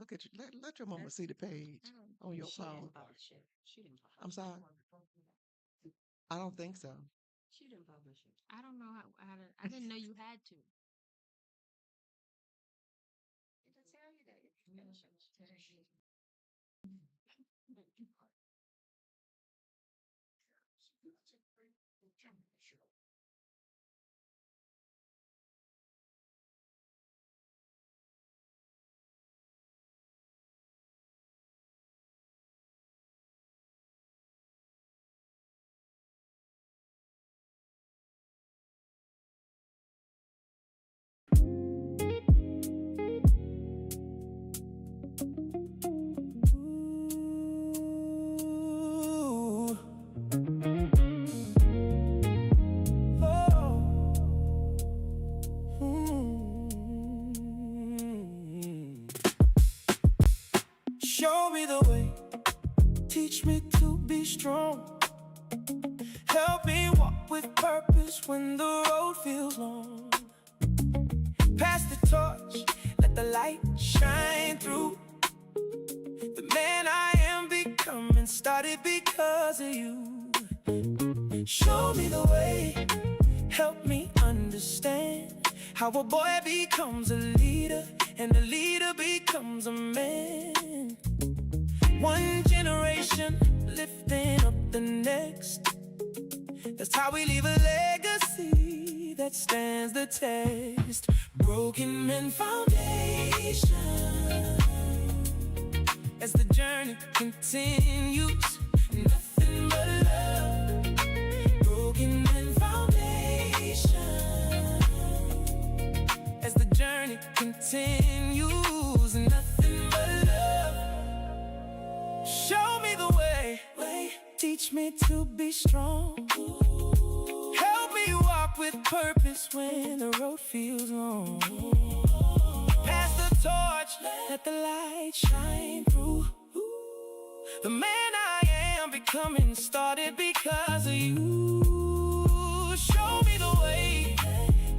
Look at you. Let your mama see the page on your She didn't phone. publish it. She didn't I'm publish sorry. I don't think so. it. She didn't publish it. I don't know how to. I didn't know you had to. Did I tell you that you finish it? Ooh. Oh. Mm. Show me the way, teach me to be strong. Help me walk with purpose when the road feels long. Pass the torch, let the light shine through. The man I am becoming started because of you. Show me the way, help me understand how a boy becomes a leader and a leader becomes a man. One generation lifting up the next. That's how we leave a legacy that stands the test. Broken Men Foundation. As the journey continues, nothing but love. Broken Men Foundation. As the journey continues, nothing but love. Show me the way, teach me to be strong. Help me walk with purpose when the road feels long. Pass the torch, let the light shine through. The man I am becoming started because of you. Show me the way,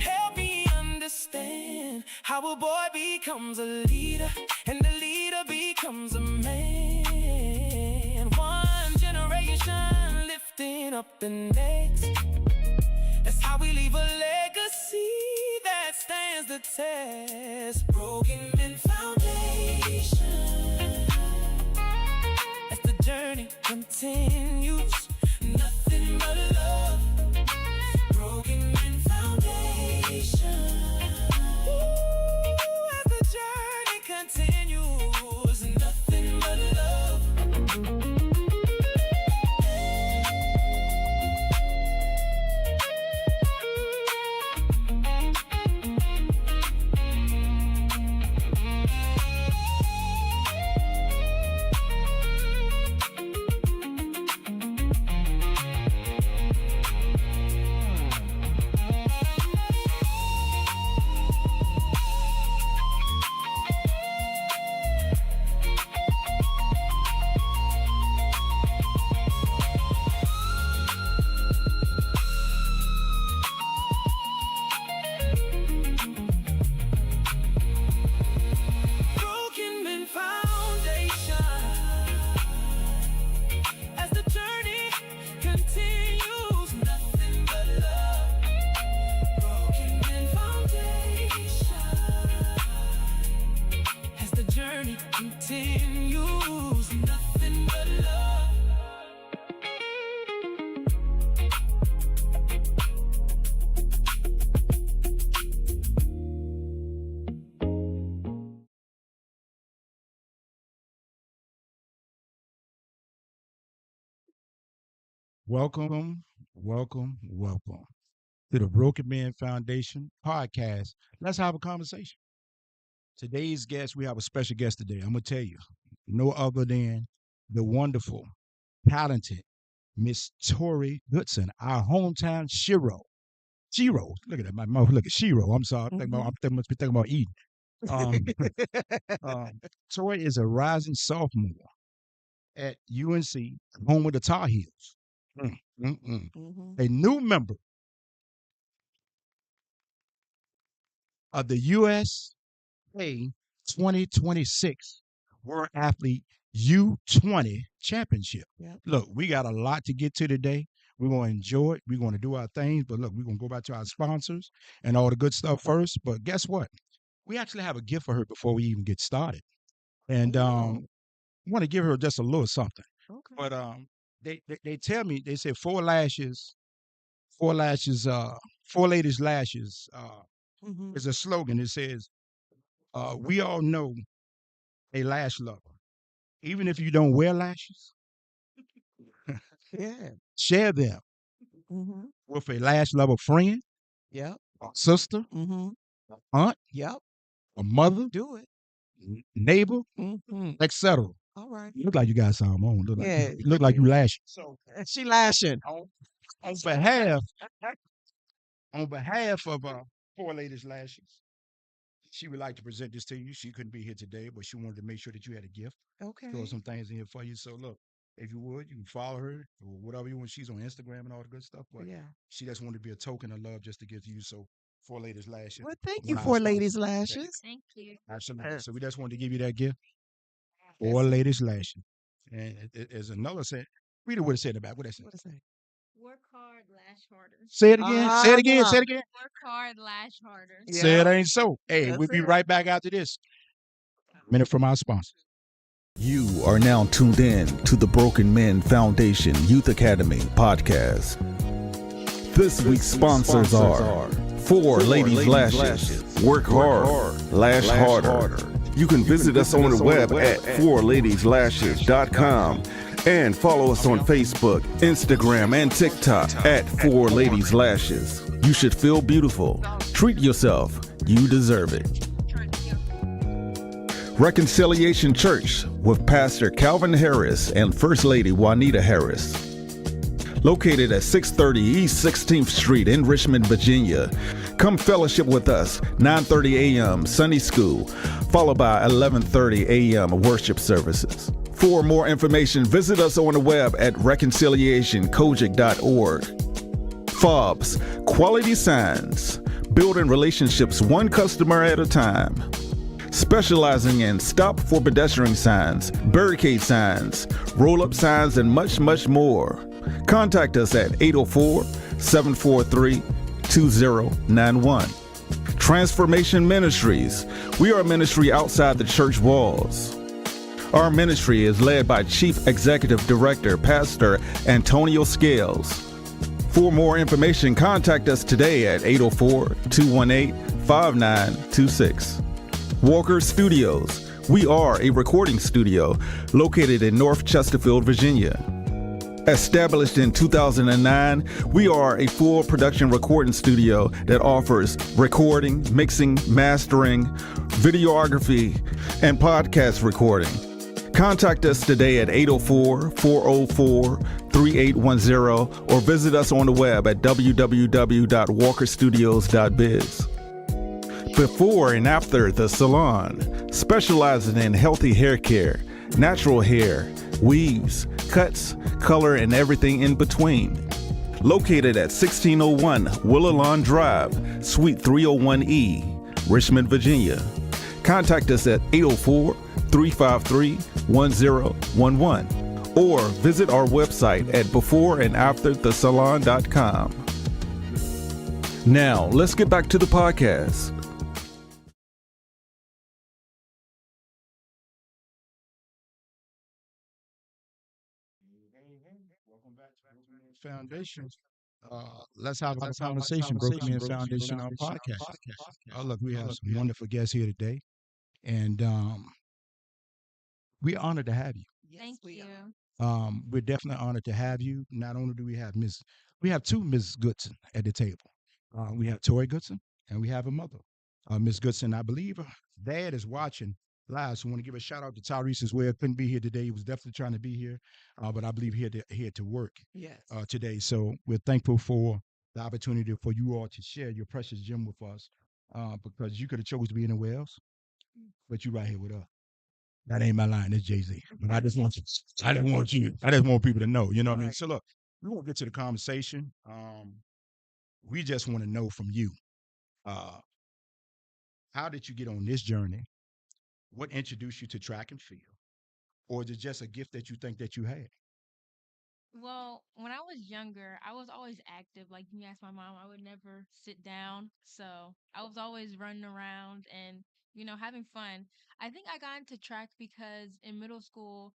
help me understand how a boy becomes a leader and a leader becomes a man. One generation lifting up the next. That's how we leave a legacy that stands the test. Broken Men Foundation. As the journey continues, nothing but love. Broken Men Foundation. Ooh, as the journey continues, nothing but love. Broken Men Foundation. As the journey continues, nothing but love. Broken Men Foundation. As the journey continues, nothing but love. Welcome to the Broken Man Foundation podcast. Let's have a conversation. Today's guest, we have a special guest today. I'm going to tell you, no other than the wonderful, talented Miss Tori Goodson, our hometown Shiro. Shiro, look at that, my mouth, look at Shiro. I'm sorry, must be thinking about eating. Um, Tori is a rising sophomore at UNC, home of the Tar Heels. Mm-hmm. A new member of the USA 2026 World Athlete U20 Championship. Yep. Look, we got a lot to get to today. We're going to enjoy it. We're going to do our things. But look, we're going to go back to our sponsors and all the good stuff first. But guess what? We actually have a gift for her before we even get started. And Oh, I want to give her just a little something. okay. But they tell me, they say four ladies lashes Mm-hmm. is a slogan. It says, we all know a lash lover. Even if you don't wear lashes, Yeah. share them Mm-hmm. with a lash lover friend, Yep. a sister, Mm-hmm. aunt, Yep. a mother, Do it. neighbor, Mm-hmm. etc. All right. You look like you got something on. Look like Yeah. you look like you lashing. So And she lashing. on behalf of Four Ladies Lashes, she would like to present this to you. She couldn't be here today, but she wanted to make sure that you had a gift. Okay. Throw some things in here for you. So look, if you would, you can follow her or whatever you want. She's on Instagram and all the good stuff. But Yeah. she just wanted to be a token of love just to give to you. So Four Ladies Lashes. Well, thank one you of our for sponsors. Ladies Lashes. Thank you. Absolutely. So we just wanted to give you that gift. That's Four it. Ladies Lashes. And there's another set. Read it what it said in the back. What it said. What is that? Work hard, lash harder. Say it again. Say it again. Say Ah, it again. Work hard, lash harder. Say it yeah. ain't so. Hey, That's we'll be it. right back after this. Minute from our sponsor. You are now tuned in to the Broken Men Foundation Youth Academy podcast. This week's sponsors are Four Ladies Lashes, Work Hard, Lash Harder. You can visit us on the web at fourladieslashes.com and follow us on Facebook, Instagram, and TikTok at Four Ladies Lashes. You should feel beautiful. Treat yourself. You deserve it. Reconciliation Church with Pastor Calvin Harris and First Lady Juanita Harris. Located at 630 East 16th Street in Richmond, Virginia. Come fellowship with us, 9:30 a.m. Sunday school, followed by 11:30 a.m. worship services. For more information, visit us on the web at reconciliationkojic.org. FOBS, Quality Signs, building relationships one customer at a time. Specializing in stop for pedestrian signs, barricade signs, roll-up signs, and much, much more. Contact us at 804-743-2091. Transformation Ministries. We are a ministry outside the church walls. Our ministry is led by Chief Executive Director, Pastor Antonio Scales. For more information, contact us today at 804-218-5926. Walker Studios. We are a recording studio located in North Chesterfield, Virginia. Established in 2009, we are a full production recording studio that offers recording, mixing, mastering, videography, and podcast recording. Contact us today at 804-404-3810 or visit us on the web at www.walkerstudios.biz. Before and after the salon, specializing in healthy hair care, natural hair, weaves, cuts, color, and everything in between. Located at 1601 Willalon Drive, Suite 301E, Richmond, Virginia. Contact us at 804-353-1011 or visit our website at beforeandafterthesalon.com. Now, let's get back to the podcast. Welcome back to Broken Men Foundation. Let's have a conversation. Broken Men Foundation, our podcast. Look, we have some wonderful guests here today, and we're honored to have you. Yes, Thank we you. are. We're definitely honored to have you. Not only do we have two Miss Goodson at the table. We have Tori Goodson and we have a mother, Miss Goodson. I believe her dad is watching live, so I want to give a shout out to Tyrese as well. Couldn't be here today. He was definitely trying to be here, but I believe he had to work Yes. today. So we're thankful for the opportunity for you all to share your precious gem with us, because you could have chose to be anywhere else, but you right here with us. That ain't my line. It's Jay-Z. But I just want people to know, you know what I mean? Right. So look, we won't get to the conversation. We just want to know from you, how did you get on this journey? What introduced you to track and field? or is it just a gift that you think that you had? Well, when I was younger, I was always active. Like you asked my mom, I would never sit down. So I was always running around and, having fun. I think I got into track because in middle school,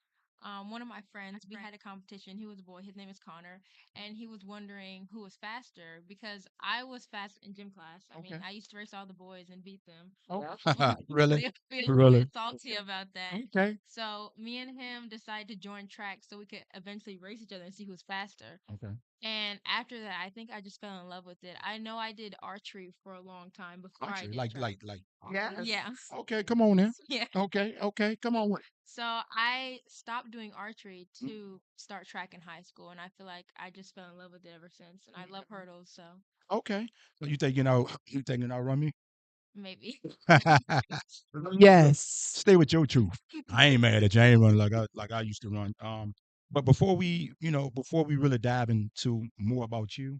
one of my friends, we had a competition. He was a boy, his name is Connor, and he was wondering who was faster because I was fast in gym class. I mean, Okay. I used to race all the boys and beat them. Oh, And really? they feel a little Really? bit salty about that. Okay. So me and him decided to join track so we could eventually race each other and see who's faster. Okay. And after that, I think I just fell in love with it. I know I did archery for a long time before I Archery, did track. like. Yes. Yeah, Okay, come on now. yeah. Okay, okay, come on with it. So I stopped doing archery to start track in high school, and I feel like I just fell in love with it ever since. And I love hurdles, so Okay. So you think you know run me? maybe. Yes. Stay with your truth. I ain't mad at you. I ain't running like I used to run. But before we really dive into more about you,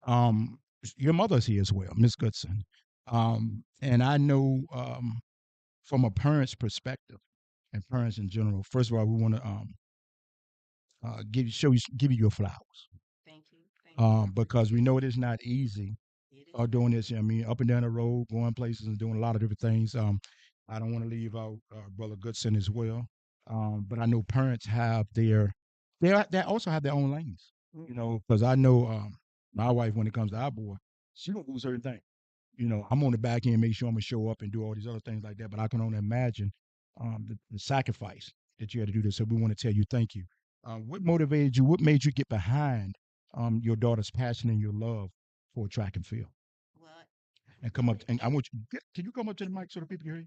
um, your mother's here as well, Miss Goodson. And I know from a parent's perspective and parents in general. First of all, we want to give you your flowers. Thank you. Thank you. Because we know it is not easy It is. doing this. I mean, up and down the road, going places and doing a lot of different things. I don't want to leave out Brother Goodson as well. But I know parents have they also have their own lanes. Because I know my wife, when it comes to our boy, she don't do certain things. I'm on the back end, make sure I'm gonna show up and do all these other things like that. But I can only imagine the sacrifice that you had to do this. So we want to tell you thank you. What motivated you? What made you get behind your daughter's passion and your love for track and field? Well, And come up and I want you. Can you come up to the mic so the people can hear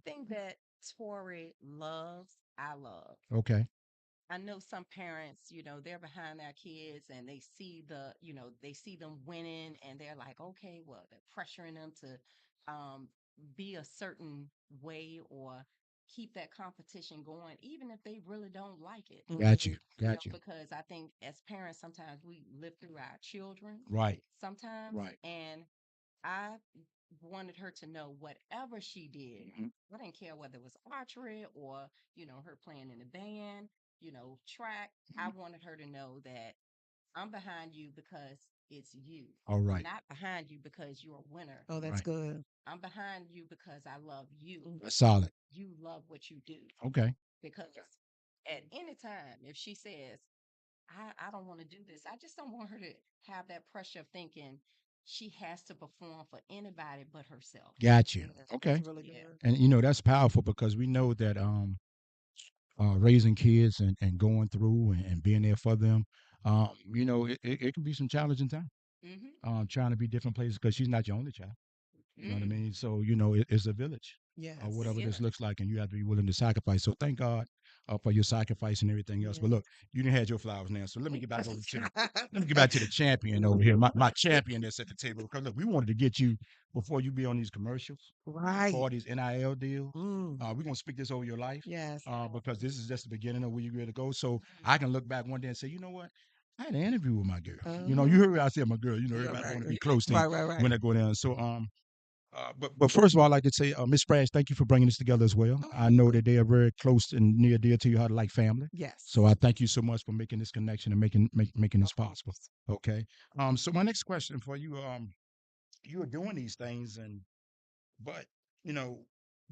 anything that Tori loves, I love. you? Okay. I know some parents, they're behind their kids and they see them winning and they're like, okay, well, they're pressuring them to be a certain way or keep that competition going, even if they really don't like it. Got you. You know, Got you. because I think as parents, sometimes we live through our children Right. sometimes. Right. And I wanted her to know whatever she did, Mhm. I didn't care whether it was archery or, her playing in the band, track. I wanted her to know that I'm behind you because it's you. All right. Not behind you because you're a winner. Oh, that's Right. good. I'm behind you because I love you. That's solid. You love what you do. Okay. Because at any time, if she says, I don't want to do this, I just don't want her to have that pressure of thinking she has to perform for anybody but herself. Got you. Yes, Okay. that's really Yeah. good. And that's powerful because we know that raising kids and going through and being there for them, it can be some challenging time. Mm-hmm. Trying to be different places because she's not your only child. You know what I mean? So it's a village Yes. or whatever this Yeah. looks like, and you have to be willing to sacrifice. So thank God for your sacrifice and everything else. But Yeah. look, you didn't have your flowers now, so let me get back over to let me get back to the champion over here, my champion that's at the table. Because look, we wanted to get you before you be on these commercials, Right. for these NIL deals. Mm. We're gonna speak this over your life. Yes. Because this is just the beginning of where you're going to go. So I can look back one day and say, you know what? I had an interview with my girl. You Uh-huh. heard what I said, my girl. Yeah, Everybody right, want to be right. close to Right. when I go down. So but first of all, I'd like to say, Miss Sprash, thank you for bringing this together as well. Oh, I know that they are very close and near dear to you, how to like family. yes. So I thank you so much for making this connection and making this possible. Okay. So my next question for you, you are doing these things, but you know,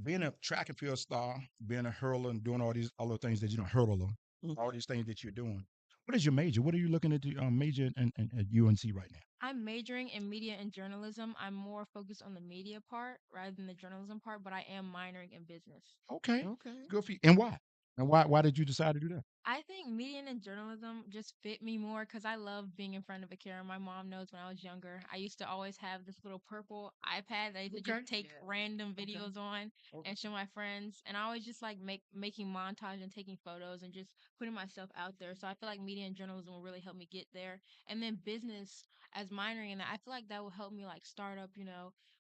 being a track and field star, being a hurler, and doing all these other things that hurdler, Mhm. all these things that you're doing. What is your major? What are you looking to do, major at UNC right now? I'm majoring in media and journalism. I'm more focused on the media part rather than the journalism part, but I am minoring in business. Okay, Okay. good for you. And why? And why did you decide to do that? I think media and journalism just fit me more because I love being in front of a camera. My mom knows when I was younger, I used to always have this little purple iPad that I used to Okay. just take Yeah. random videos on Okay. and show my friends. And I always just like making montage and taking photos and just putting myself out there. So I feel like media and journalism will really help me get there. And then business as minoring in that, I feel like that will help me like start up,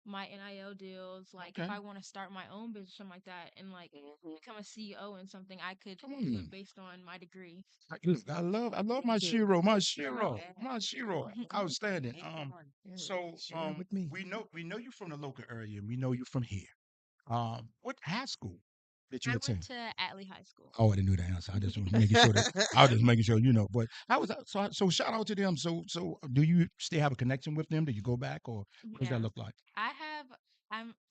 my NIL deals. Like if Okay. I want to start my own business, something like that, and like become a CEO in something, I could Come do on. it based on my degree. Look, I love my Thank you. Shiro, my Yeah. Shiro, my Shiro. Outstanding. Amen. Yeah. So Share it with me. we know you from the local area, and we know you from here. What high school Did you I attend? went to Atlee High School. Oh, I didn't know the answer. I just was making sure that I was just making sure you know. But I was so shout out to them. So do you still have a connection with them? Do you go back or what does that Yeah. look like? I have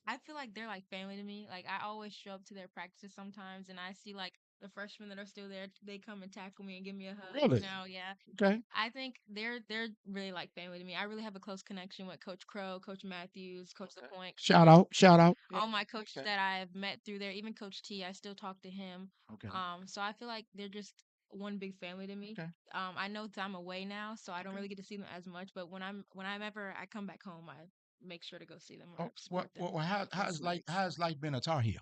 I feel like they're like family to me. Like I always show up to their practices sometimes and I see like the freshmen that are still there, they come and tackle me and give me a hug, Really? yeah. Okay. I think they're really like family to me. I really have a close connection with Coach Crow, Coach Matthews, Coach LaPointe, Shout out. Shout out. all my coaches Okay. that I've met through there, even Coach T, I still talk to him. Okay. So I feel like they're just one big family to me. Okay. I know that I'm away now, so I don't Okay. really get to see them as much. But when I'm ever I come back home, I make sure to go see them or Oh, support them. how's life been a Tar Heel?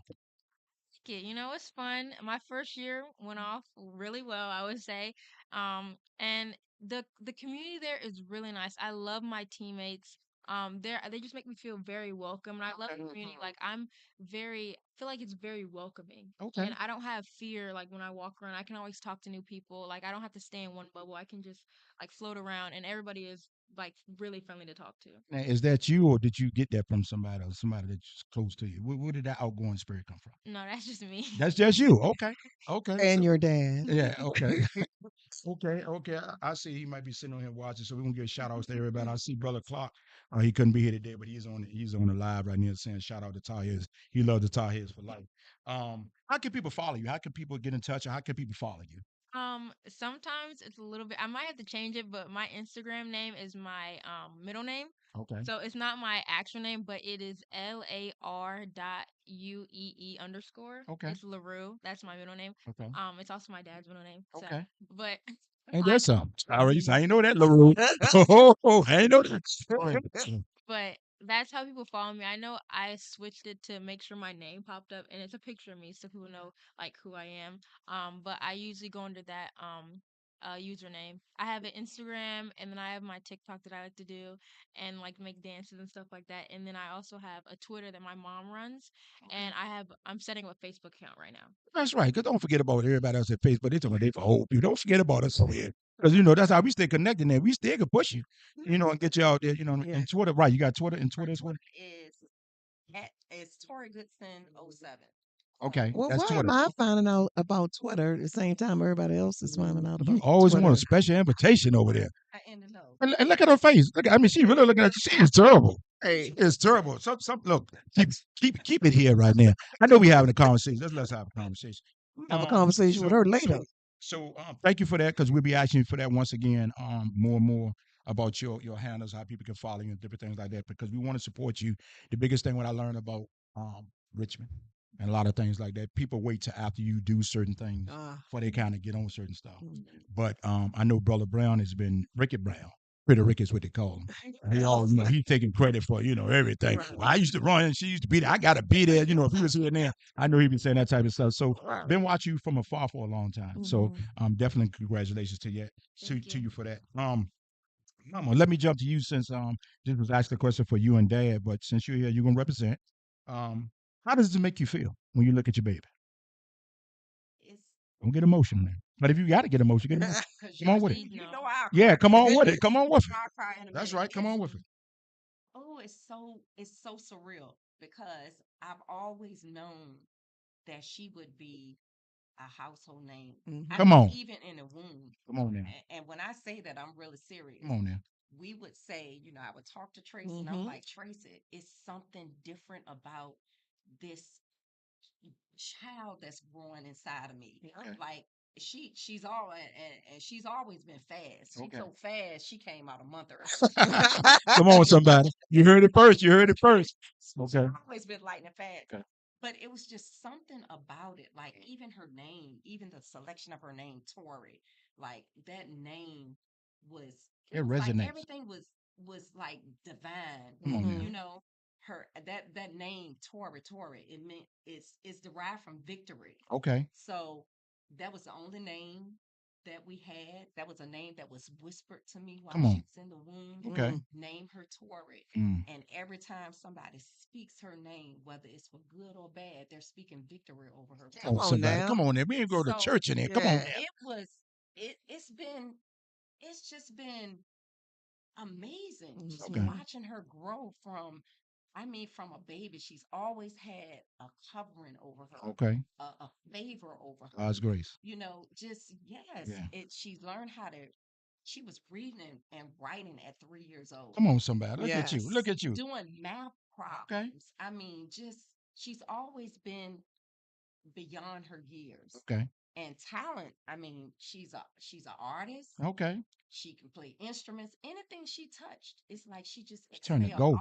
You know, it's fun. My first year went off really well, I would say. And the community there is really nice. I love my teammates. They just make me feel very welcome, and I love the community. Like I'm very feel like it's very welcoming, Okay. and I don't have fear. Like when I walk around, I can always talk to new people. Like I don't have to stay in one bubble. I can just like float around, and everybody is like really friendly to talk to. Now, is that you or did you get that from somebody or somebody that's close to you? Where did that outgoing spirit come from? No, that's just me. That's just you. Okay. Okay. And your dad. Yeah. Okay. Okay. I see he might be sitting on here watching, so we're gonna give shout outs to everybody. I see Brother Clark. He couldn't be here today, but he's on the live right now saying shout out to Tar Heels. He loves the Tar Heels for life. How can people follow you? How can people get in touch? Or how can people follow you? Sometimes it's a little bit. I might have to change it, but my Instagram name is my middle name, Okay. so it's not my actual name, but it is LAR.UEE_. Okay. It's Larue. That's my middle name. Okay. It's also my dad's middle name. So, Okay. but Ain't I that something? I ain't know that, LaRue. I ain't know that. but that's how people follow me. I know I switched it to make sure my name popped up, and it's a picture of me, so people know like who I am. But I usually go under that username. I have an Instagram, and then I have my TikTok that I like to do, and like make dances and stuff like that. And then I also have a Twitter that my mom runs, and I'm setting up a Facebook account right now. That's right. Cause don't forget about everybody else at Facebook. They talking about they for old people. Don't forget about us over here. Because you know that's how we stay connected. There, we still can push you, and get you out there. Yeah. And Twitter, right? You got Twitter and Twitter as well. Is Tori Goodson 07. Okay, Well, that's why Twitter. am I finding out about Twitter at the same time everybody else is finding out You about always want a Twitter? special invitation over there. I end the know. And look at her face. I mean, she really looking at you. She is terrible. Hey. It's terrible. Some look. Keep it here right now. I know we having a conversation. Let's have a conversation. Have a conversation with her later. So thank you for that because we'll be asking you for that once again. More and more about your handles, how people can follow you and different things like that because we want to support you. The biggest thing what I learned about Richmond and a lot of things like that, people wait till after you do certain things before they kind of get on certain stuff. But I know Brother Brown has been Ricky Brown. Pretty Rick is what they call him. He always, he's taking credit for, everything. Well, I used to run and she used to be there. I got to be there. If he was here now, I know he'd be saying that type of stuff. So been watching you from afar for a long time. So definitely congratulations to you for that. Mama, let me jump to you since this was actually a question for you and Dad, but since you're here, you're gonna represent. How does it make you feel when you look at your baby? Don't get emotional there. But if you got to get emotional, get emotional. Come on with it. Yeah, come on with it. Come on with it. That's right. Come on with it. Oh, it's so surreal because I've always known that she would be a household name. Come on. Even in the womb. Come on now. And when I say that, I'm really serious. Come on now. We would say, I would talk to Tracy and I'm like, Tracy, it's something different about this child that's growing inside of me. Okay. Like she's all and she's always been fast. She's so fast she came out a month early. Come on, somebody. You heard it first. Okay. She's always been lightning fast. Okay. But it was just something about it. Like even her name, even the selection of her name, Tori, like that name was it resonates. Like everything was like divine. Come on now. Her that name Tori, it meant it's derived from victory. Okay. So that was the only name that we had. That was a name that was whispered to me while she was in the womb. Okay. Name her Tori. And every time somebody speaks her name, whether it's for good or bad, they're speaking victory over her. Come on now. Come on there. We ain't go to church in here. Come on now. It's just been amazing. Just Okay. watching her grow from I mean, from a baby, she's always had a covering over her, Okay. a favor over her. God's grace. You know, just yes, Yeah. she learned how to. She was reading and writing at 3 years old, Come on, somebody. Look at you. Look Yes. at you. doing math Okay. problems. I mean, just she's always been beyond her years. Okay. And talent, I mean, she's an artist. Okay. She can play instruments. Anything she touched, it's like she just It's turn to excelled. go.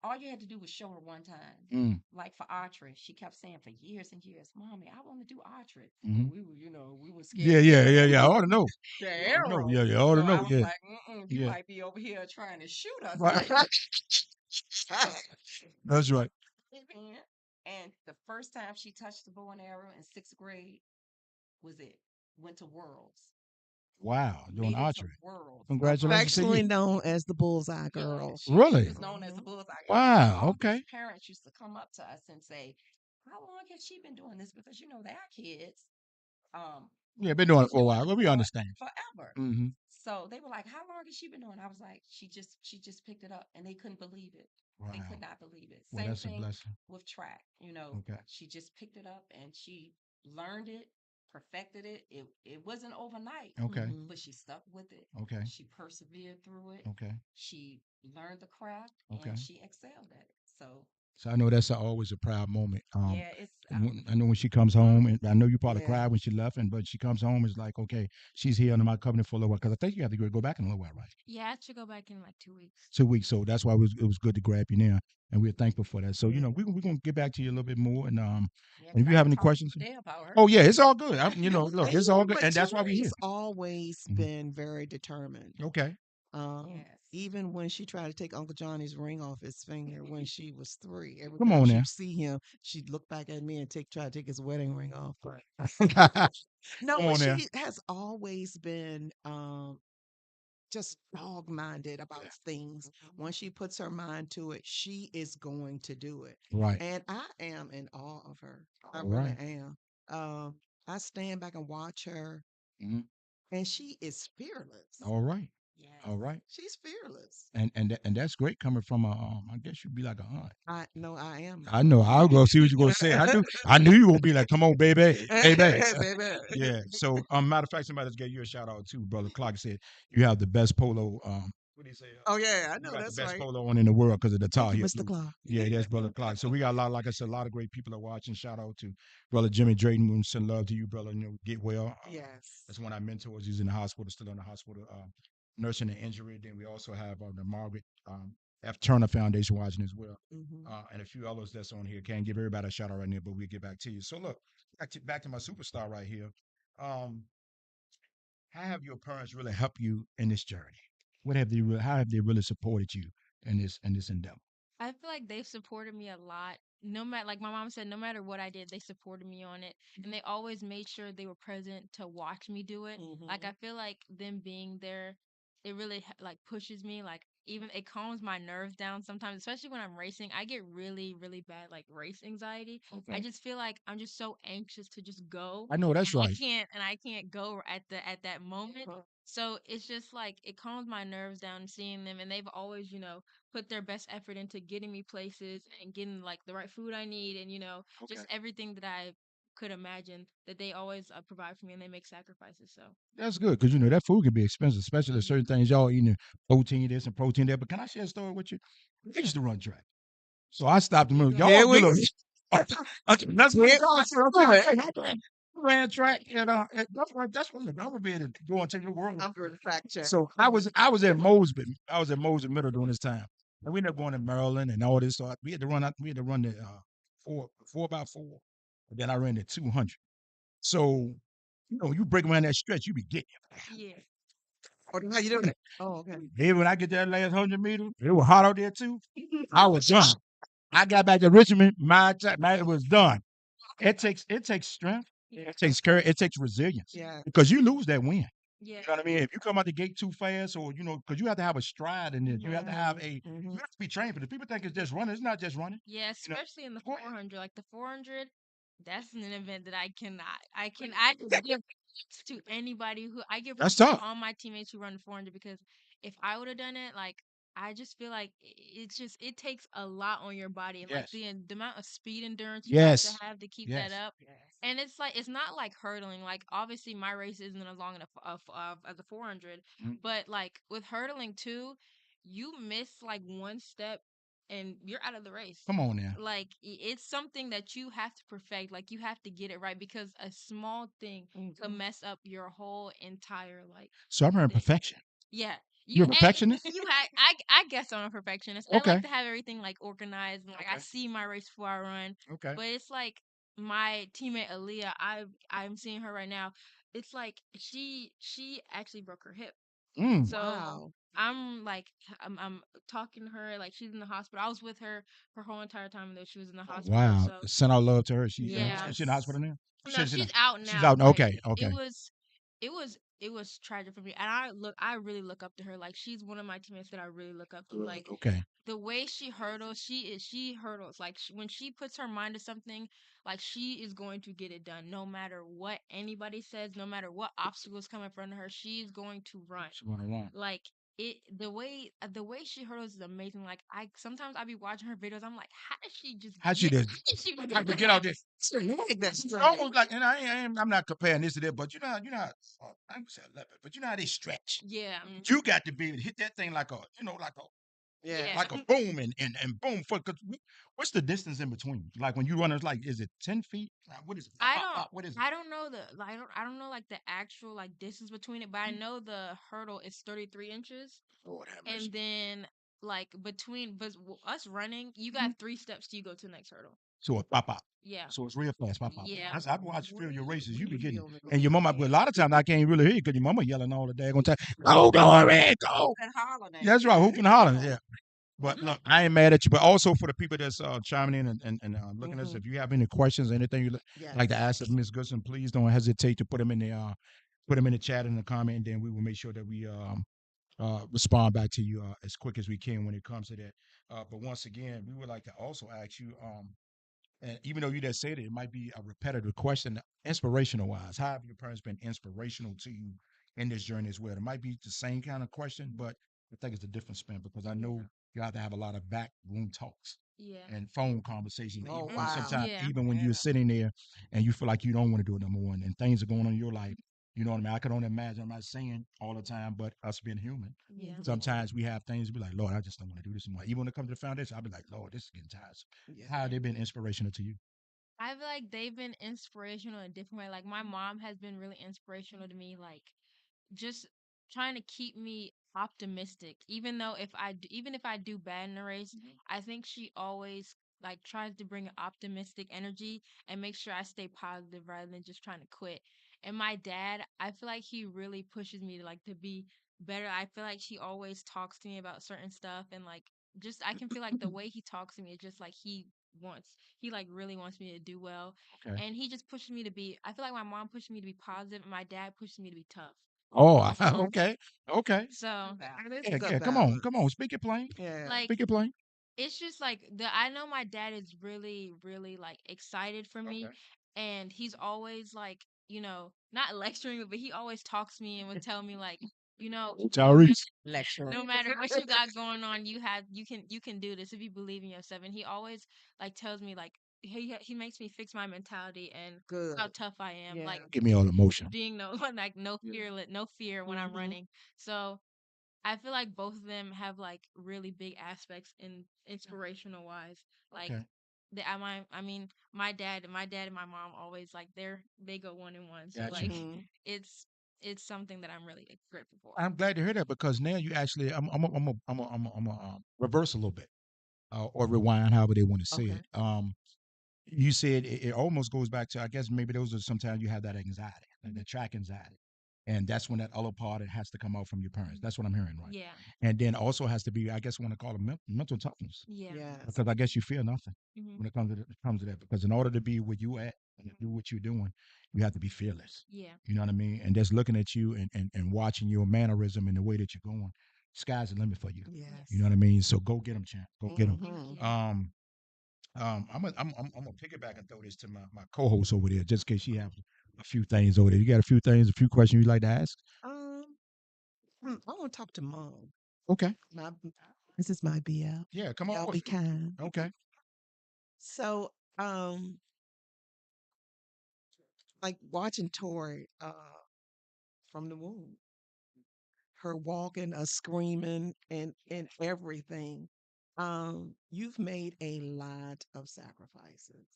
All you had to do was show her one time. Mm. Like for archery, she kept saying for years and years, "Mommy, I want to do archery." Mhm. We were, we were Yeah, scared. yeah. I ought to know. The I ought to know. arrow. Yeah, I ought to So I know. was Yeah. like, you Yeah. might be over here trying to shoot us. Right. That's right. Amen. And the first time she touched the bow and arrow in 6th grade was it. Went to Worlds. Wow. Doing Made it to archery. Worlds. Congratulations to Affectionately you. known as the Bullseye Yeah, Girl. she Really? was known as the Mhm. bullseye girl. Wow. All Okay. these parents used to come up to us and say, "How long has she been doing this?" Because their kids, um, Yeah, been doing it for a doing while. it Well, we for understand. forever. Mm-hmm. So they were like, "How long has she been doing?" I was like, "She just picked it up," and they couldn't believe it. They Wow. could not believe it. Well, Same that's a thing blessing. with track. Okay. She just picked it up and she learned it, perfected it. It wasn't overnight, Okay. Mhm. but she stuck with it. Okay. She persevered through it. Okay. She learned the craft Okay. and she excelled at it. So So I know that's always a proud moment. yeah, it's I know when she comes home, and I know you probably Yeah. cried when she left, but she comes home, it's like, okay, she's here under my covenant for a little while. Because I think you have to go back in a little while, right? Yeah, I have to go back in like 2 weeks. 2 weeks. So that's why it was good to grab you now, and we're thankful for that. So Yeah. we're gonna get back to you a little bit more, and yeah, if you 'cause I have could any talk questions, today about her. oh yeah, it's all good. Look, And it's all good, but and that's why we're here. Timmy's always Mhm. been very determined. Okay. Yes. Even when she tried to take Uncle Johnny's ring off his finger when she was 3, every Come time on she'd now. see him, she'd look back at me and try to take his wedding ring off. No, Come but on now. she has always been just dog-minded about Yeah. things. Once she puts her mind to it, she is going to do it. Right. And I am in awe of her. I All really right. am. I stand back and watch her, hmm and she is fearless. All right. Yes. All right. She's fearless. And that's great coming from a I guess you'd be like a aunt. I know I am. I know. I'll go see what you're gonna say. I knew you were gonna be like, come on, baby, baby. Baby. Yeah. So matter of fact, somebody just gave you a shout out too, brother. Clark said you have the best polo. What do you say? Oh yeah, I You know got the that's best right. polo on in the world because of the Tar Thank you, Heel Mr. blue. Clark. Yeah, that's brother Clark. So we got a lot, like I said, a lot of great people are watching. Shout out to brother Jimmy Drayton. We send love to you, brother. Get well. Yes. That's one of our mentors. He's in the hospital, still in the hospital, nursing an injury. Then we also have the Margaret F. Turner Foundation watching as well, Mhm. and a few others that's on here. Can't give everybody a shout out right now, but we'll get back to you. So look, back to my superstar right here. How have your parents really helped you in this journey? How have they really supported you in this endeavor? I feel like they've supported me a lot. No matter, like my mom said, no matter what I did, they supported me on it, and they always made sure they were present to watch me do it. Like Mhm. I feel like them being there, it really like pushes me. Like even it calms my nerves down sometimes, especially when I'm racing. I get really, really bad like race anxiety. I Okay. just feel like I'm just so anxious to just go, I know that's and right. I can't go at that moment. So it's just like it calms my nerves down seeing them, and they've always, put their best effort into getting me places and getting like the right food I need, and Okay. just everything that I could imagine that they always provide for me, and they make sacrifices. So That's good because that food can be expensive, especially Mhm. certain things y'all eating protein this and protein that. But can I share a story with you? I used to run track, so I stopped and moved. Y'all Here we look. That's what Here- I ran track, and that's what I'm gonna be able to go and take the world. I'm doing a fact check. So I was at Mosby. I was at Mosby Middle during this time, and we ended up going to Maryland and all this. So we had to run out. We had to run the 4x4. And then I ran the 200. So you break around that stretch, you be getting. yeah, Oh, how you doing? Oh, okay. Then when I get that last 100 meters, it was hot out there too. I was done. I got back to Richmond. It was done. It takes strength. It takes courage. It takes resilience. Yeah. Because you lose that win. yeah, You know what I mean? If you come out the gate too fast, or because you have to have a stride in this. You have to have you Mhm. have to be trained for this. People think it's just running. It's not just running. yeah. You know, Especially in the Go ahead. 400, like the 400. That's an event that I just give props to anybody who I give That's props to tough. all my teammates who run the 400 because if I would have done it, like I just feel like it takes a lot on your body, and like Yes. the amount of speed endurance you Yes. have to keep that Yes. up. Yes. And it's like it's not like hurdling. Like obviously my race isn't as long as a 400, Mhm. but like with hurdling too, you miss like one step and you're out of the race. Come on now. Like it's something that you have to perfect. Like you have to get it right because a small thing could Mhm. mess up your whole entire like So I'm hearing thing. perfection. Yeah. You're a perfectionist? You had I guess I'm a perfectionist. I Okay. like to have everything like organized and like I Okay. see my race before I run. Okay. But it's like my teammate Aaliyah, I'm seeing her right now. It's like she actually broke her hip. Mm. So Wow. I'm like I'm talking to her like she's in the hospital. I was with her whole entire time that she was in the hospital. Wow. So Send our love to her. yeah. She's in the hospital now? No, she's in out she's now, out. but Okay. it Okay. was it was tragic for me. And I really look up to her. Like she's one of my teammates that I really look up to. Like Okay. the way she hurdles, she hurdles. Like when she puts her mind to something, like she is going to get it done no matter what anybody says, no matter what obstacles come in front of her, she's going to run. She's going to run. Like it the way she hurdles is amazing. Like I sometimes I be watching her videos, I'm like, how did she just How'd she get do? how did she I do get out that? there. It's your leg that's It's strong. almost like, and I'm not comparing this to that, but you know, I would say 11, but you know how they stretch. Yeah. You got to be able to hit that thing like a, Yeah. Yeah. like a boom and boom. What's the distance in between? Like when you run, it's like, is it 10 feet? What is it? What is it? I don't know I don't know like the actual like distance between it, but I know the hurdle is 33 inches. Lord have mercy. And then like between us running, you got Mhm. 3 steps till you go to the next hurdle. So it pop out. Yeah. So it's real fast. Pop out. Yeah. I've watched feel your races. You be getting, Feel and your mama, but a lot of times I can't really hear you because your mama yelling all the daggone time. Go, Glory, go. And holiday. That's right, hooping and hollering. Yeah. But look, I ain't mad at you. But also for the people that's chiming in and looking at us, Mhm. if you have any questions, anything you'd Yes. like to ask of Ms. Goodson, please don't hesitate to put them in the chat in the comment, and then we will make sure that we respond back to you as quick as we can when it comes to that. But once again, we would like to also ask you, and even though you just said it, it might be a repetitive question, inspirational wise. How have your parents been inspirational to you in this journey as well? It might be the same kind of question, but I think it's a different spin because I know you have to have a lot of backroom talks Yeah. and phone conversations. Oh, Even wow. sometimes, Yeah. even when you're sitting there and you feel like you don't want to do it number one, and things are going on in your life. You know what I mean? I can only imagine. I'm not saying all the time, but us being human, Yeah. sometimes we have things be like, Lord, I just don't want to do this anymore. Even when it comes to the foundation, I'll be like, Lord, this is getting tiresome. Yeah. How have they been inspirational to you? I feel like they've been inspirational in a different way. Like my mom has been really inspirational to me. Like just trying to keep me optimistic even if I do bad in a race. I think she always like tries to bring an optimistic energy and make sure I stay positive rather than just trying to quit. And my dad, I feel like he really pushes me to like to be better. I feel like she always talks to me about certain stuff and like just I can feel like the way he talks to me is just like he like really wants me to do well. Okay. And he just pushes me to be I feel like my mom pushed me to be positive and my dad pushed me to be tough. Oh, okay. Okay. So That is Yeah, good yeah. Come on. Speak it plain. Yeah. like Speak it plain. it's just like I know my dad is really, really like excited for me, Okay. and he's always like, not lecturing me, but he always talks to me and would tell me like, Tyrese. Lecturing. no matter what you got going on, you can do this if you believe in yourself. And he always like tells me like he makes me fix my mentality and Good. how tough I am. Yeah. Like Give me all emotion. being no like no fear when I'm Mhm. running. So I feel like both of them have like really big aspects in inspirational wise. Like Okay. I mean, my dad and my mom always like they go one and one. So Gotcha. like Mhm. it's something that I'm really grateful for. I'm glad to hear that because now you actually, reverse a little bit, or rewind, however they want to say Okay. it. You said it almost goes back to, I guess maybe those are sometimes you have that anxiety, like the track anxiety. And that's when that other part it has to come out from your parents. That's what I'm hearing, right? Yeah. And then also has to be, I guess, I want to call it mental toughness, Yeah. Yes. because I guess you fear nothing Mhm. when it comes to that. Because in order to be where you at and to do what you're doing, you have to be fearless. Yeah. You know what I mean? And just looking at you and watching your mannerism and the way that you're going, sky's the limit for you. Yes. You know what I mean? So go get them, champ. Go get them. Mhm. I'm gonna piggyback and throw this to my co-host over there, just in case she have a few things over there. You got a few questions you'd like to ask? I want to talk to mom. Okay. My This is my BL. Yeah, come on Y'all with be it. kind. Okay. So, like watching Tori from the womb, her walking, screaming, and everything. You've made a lot of sacrifices.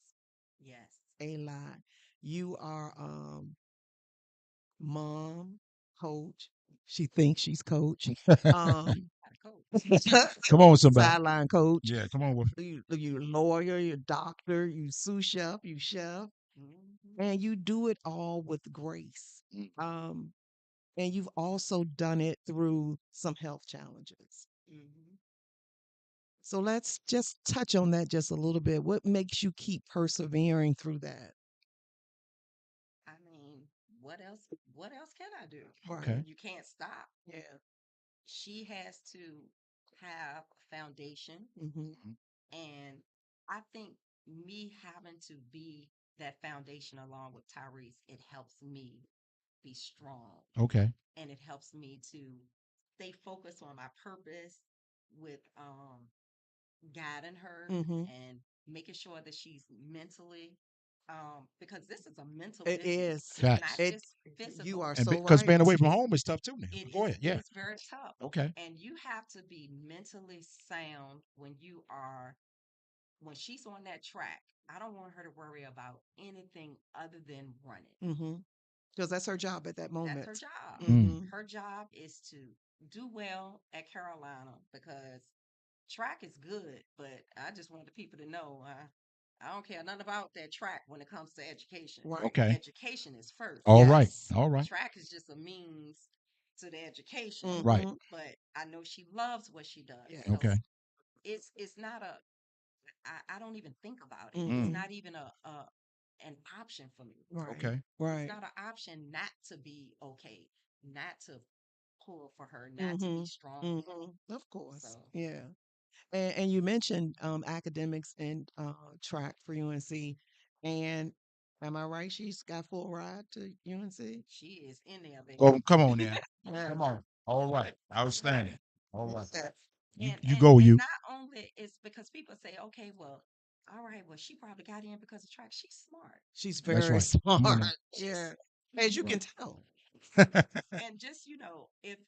Yes. A lot. You are mom, coach. She thinks she's coach. Um, Got a coach. Come on, somebody. sideline coach. Yeah, come on with it. You lawyer, you doctor, you sous chef, you chef, and you do it all with grace. Mm. And you've also done it through some health challenges. Mm-hmm. So let's just touch on that just a little bit. What makes you keep persevering through that? I mean, what else? What else can I do? Okay. You can't stop. Yeah. She has to have a foundation, Hmm. and I think me having to be that foundation along with Tyrese, it helps me be strong, Okay. and it helps me to stay focused on my purpose with guiding her Hmm. and making sure that she's mentally because this is a mental It business. is. It's not Facts. It. just You physical. are And so because being right. away from home is tough too now. It Go is ahead. Yeah. it's very tough. Okay. And you have to be mentally sound when she's on that track. I don't want her to worry about anything other than running. Because that's her job at that That's her moment. job. Mm. Hmm. Her job is to do well at Carolina because track is good, but I just want the people to know I don't care nothing about that track when it comes to education. Right. Okay. Education is first. All right. Yes. All right. Track is just a means to the education, Right. Hmm. but I know she loves what she does. Yes. So Okay. it's not I don't even think about it. It's Hmm. not even a an option for me. Right. Okay. It's Right. not an option not to be okay, not to pull for her, not to Hmm. be strong. Of course. So Yeah. And you mentioned academics and track for UNC. And am I right? She's got full ride to UNC? she is in there, baby. Oh, come on now. Yeah. Come on. All right. Outstanding. All right. Yeah. You And you and go, and you. not only it's because people say, okay, well, all right, well, she probably got in because of track. She's smart. She's That's very right. Come on smart. now. Yeah. She's As you can Right. tell. and just if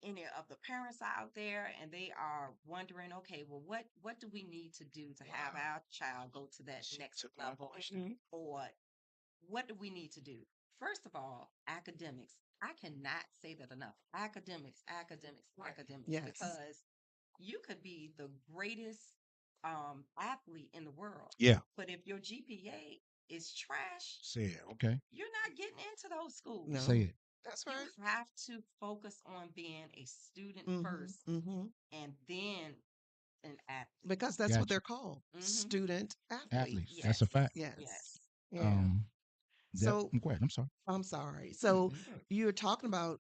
any of the parents are out there and they are wondering, okay, well, what do we need to do to have our child go to that next level, Mhm. or what do we need to do? First of all, academics. I cannot say that enough. Academics, academics, academics, Yes. because you could be the greatest athlete in the world, Yeah. but if your GPA is trash, Say it. Okay. you're not getting into those schools. No. Say it. That's You right. have to focus on being a student Hmm. first Hmm. and then an athlete. Because that's what Gotcha. they're called. Hmm. Student Athletes. athletes. That's a Yes, fact. Yes. yes. Yeah. Um. That. So Go ahead. I'm sorry. I'm sorry. So you're talking about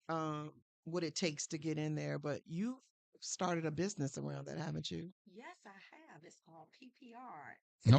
what it takes to get in there, but you started a business around that, haven't you? Yes, I have. It's called PPR.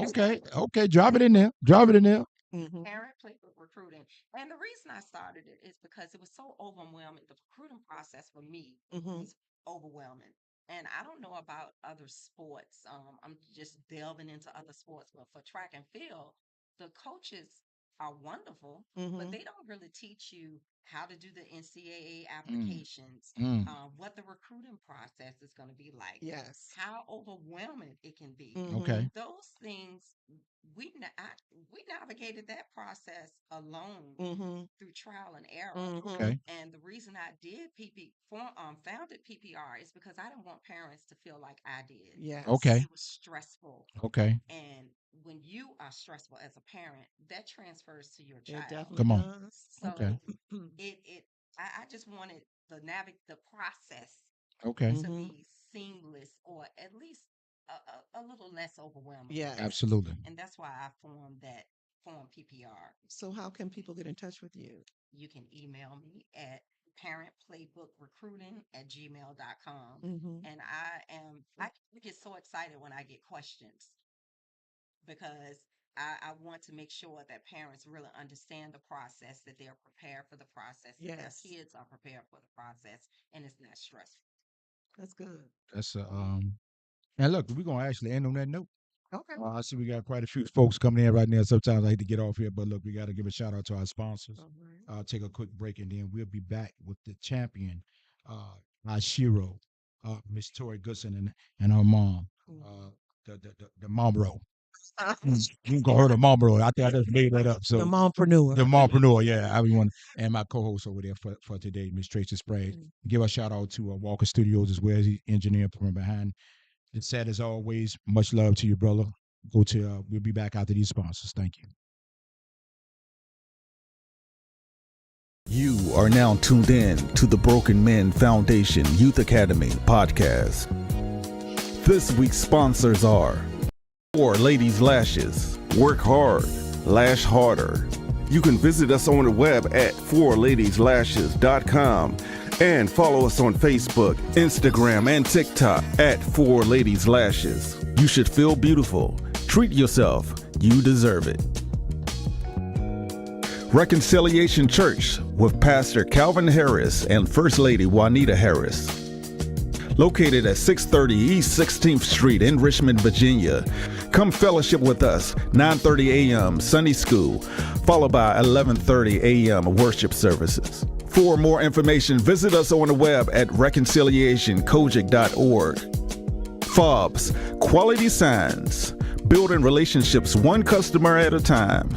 Okay. Okay. Drop it in there. Drop it in there. Hmm. Parent Playbook Recruiting. And the reason I started it is because it was so overwhelming. The recruiting process for me Hmm. was overwhelming. And I don't know about other sports. I'm just delving into other sports, but for track and field, the coaches are wonderful, but Hmm. they don't really teach you how to do the NCAA Mm. applications, Mm. what the recruiting process is going to be like, Yes. how overwhelming it can be. Hmm. Okay. Those things we navigated that process alone Hmm. through trial and error. Hmm. Okay. And the reason I did founded PPR is because I didn't want parents to feel like I did. Okay. Yes. It was stressful, Okay. and when you are stressful as a parent, that transfers to your It child. definitely Come on. does. Okay. So I just wanted the process Okay. to Hmm. be seamless, or at least a little less overwhelming for Yes. parents. Absolutely. And that's why I formed PPR. So how can people get in touch with you? You can email me at parentplaybookrecruiting@gmail.com. Hmm. And I get so excited when I get questions because I want to make sure that parents really understand the process, that they're prepared for the process, that their Yes. kids are prepared for the process, and it's not stressful. That's good. That's and look, we're gonna actually end on that note. Okay. I see we got quite a few folks coming in right now. Sometimes I hate to get off here, but look, we got to give a shout out to our sponsors. All right. I'll take a quick break and then we'll be back with the champion, Ashiro, Miss Tori Goodson, and her mom, uh, the Momro. You can call her the Momro. I think I just made that up. So The mompreneur. the mompreneur, yeah, everyone, and my co-host over there for today, Miss Tracy Sprague. Give a shout out to Walker Studios as well as the engineer from behind. It's sad as always. Much love to you, brother. Go to. We'll be back after these sponsors. Thank you. You are now tuned in to the Broken Men Foundation Youth Academy podcast. This week's sponsors are For Ladies Lashes. Work hard, lash harder. You can visit us on the web at forladieslashes.com and follow us on Facebook, Instagram, and TikTok at 4ladieslashes. You should feel beautiful. Treat yourself. You deserve it. Reconciliation Church with Pastor Calvin Harris and First Lady Juanita Harris. Located at 630 East 16th Street in Richmond, Virginia. Come fellowship with us, 9:30 a.m. Sunday school, followed by 11:30 a.m. worship services. For more information, visit us on the web at reconciliationkojic.org. FOBS, Quality Signs, building relationships one customer at a time.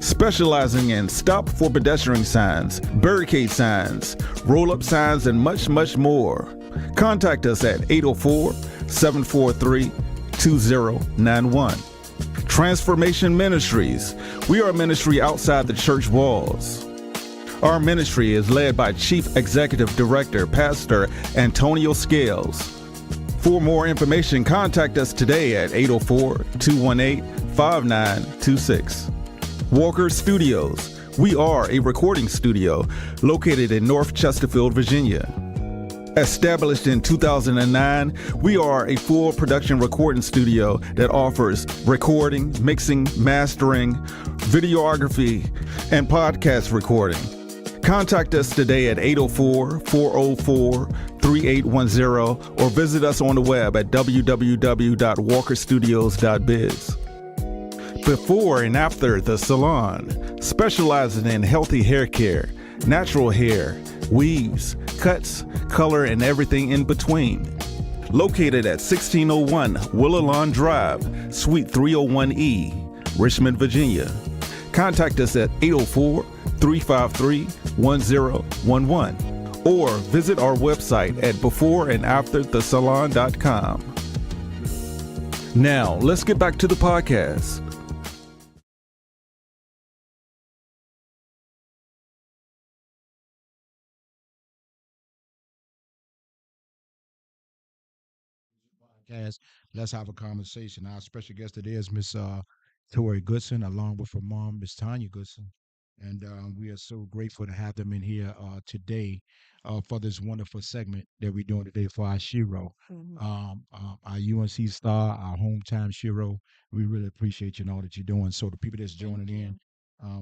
Specializing in stop for pedestrian signs, barricade signs, roll-up signs, and much, much more. Contact us at 804-743-2091. Transformation Ministries. We are a ministry outside the church walls. Our ministry is led by Chief Executive Director, Pastor Antonio Scales. For more information, contact us today at 804-218-5926. Walker Studios. We are a recording studio located in North Chesterfield, Virginia. Established in 2009, we are a full production recording studio that offers recording, mixing, mastering, videography, and podcast recording. Contact us today at 804-404-3810 or visit us on the web at www.walkerstudios.biz. Before and after the salon, specializing in healthy hair care, natural hair, weaves, cuts, color, and everything in between. Located at 1601 Willalon Drive, Suite 301E, Richmond, Virginia. Contact us at 804-353-1011 or visit our website at beforeandafterthesalon.com. Now, let's get back to the podcast. Podcast. Let's have a conversation. Our special guest today is Miss Tori Goodson, along with her mom, Miss Tanya Goodson. And we are so grateful to have them in here today for this wonderful segment that we're doing today for our Shiro, our UNC star, our hometown Shiro. We really appreciate you and all that you're doing. So the people that's joining in,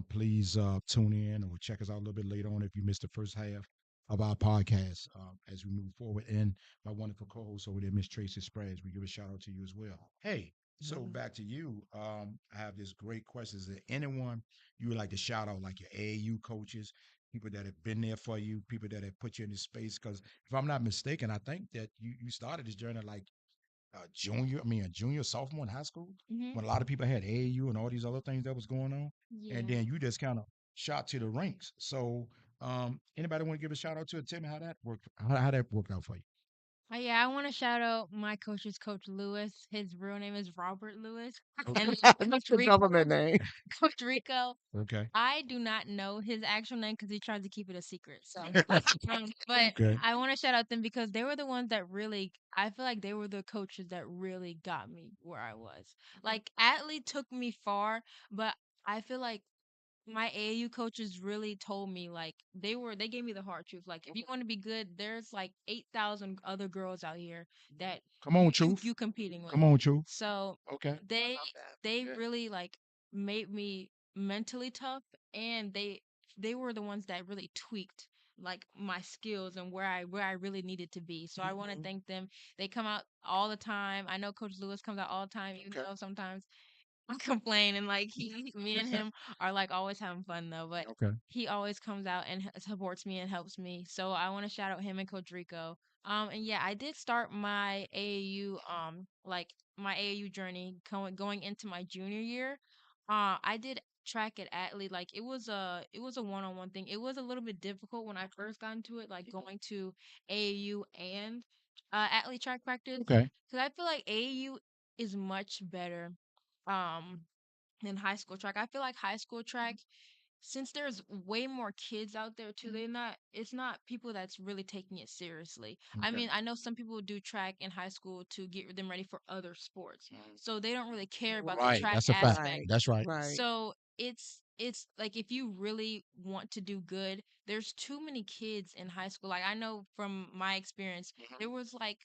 please tune in or check us out a little bit later on if you missed the first half of our podcast as we move forward. And my wonderful co-host over there, Miss Tracy Sprague, we give a shout out to you as well. Hey, so back to you. I have this great question. Is there anyone you would like to shout out, like your AAU coaches, people that have been there for you, people that have put you in this space? Because if I'm not mistaken, I think that you started this journey like a junior, sophomore in high school, when a lot of people had AAU and all these other things that was going on. And then you just kind of shot to the ranks. So anybody want to give a shout out to it? Tell me how that worked, how that worked out for you. Yeah, I want to shout out my coach's Coach Lewis. His real name is Robert Lewis. And That's Coach the Rico, government name. Coach Rico, Okay. I do not know his actual name because he tries to keep it a secret. So, but Okay. I want to shout out them because they were the ones that really, I feel like they were the coaches that really got me where I was. Like, Atlee took me far, but I feel like my AAU coaches really told me like they gave me the hard truth. Like if you want to be good, there's like 8,000 other girls out here that Come on, Truth. you competing with. Come on, Truth. So Okay. they Love that. they Good. really like made me mentally tough, and they were the ones that really tweaked like my skills and where I really needed to be. So I want to Mhm. thank them. They come out all the time. I know Coach Lewis comes out all the time, even Okay. though sometimes I complain and like me and him are like always having fun though, but Okay. he always comes out and supports me and helps me. So I want to shout out him and Coach Rico. And yeah, I did start my AAU like my AAU journey going into my junior year. I did track at Atlee. Like it was a one-on-one thing. It was a little bit difficult when I first got into it, like going to AAU and Atlee track practice, Okay. because I feel like AAU is much better um in high school track. I feel like high school track, since there's way more kids out there too, it's not people that's really taking it seriously. I Okay. mean, I know some people do track in high school to get them ready for other sports. So they don't really care about the Right. track That's a fact. aspect. Right. That's right. Right. So it's like if you really want to do good, there's too many kids in high school. Like I know from my experience, there was like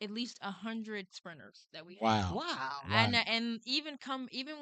at least 100 sprinters that we had. Wow. Wow. Right. And even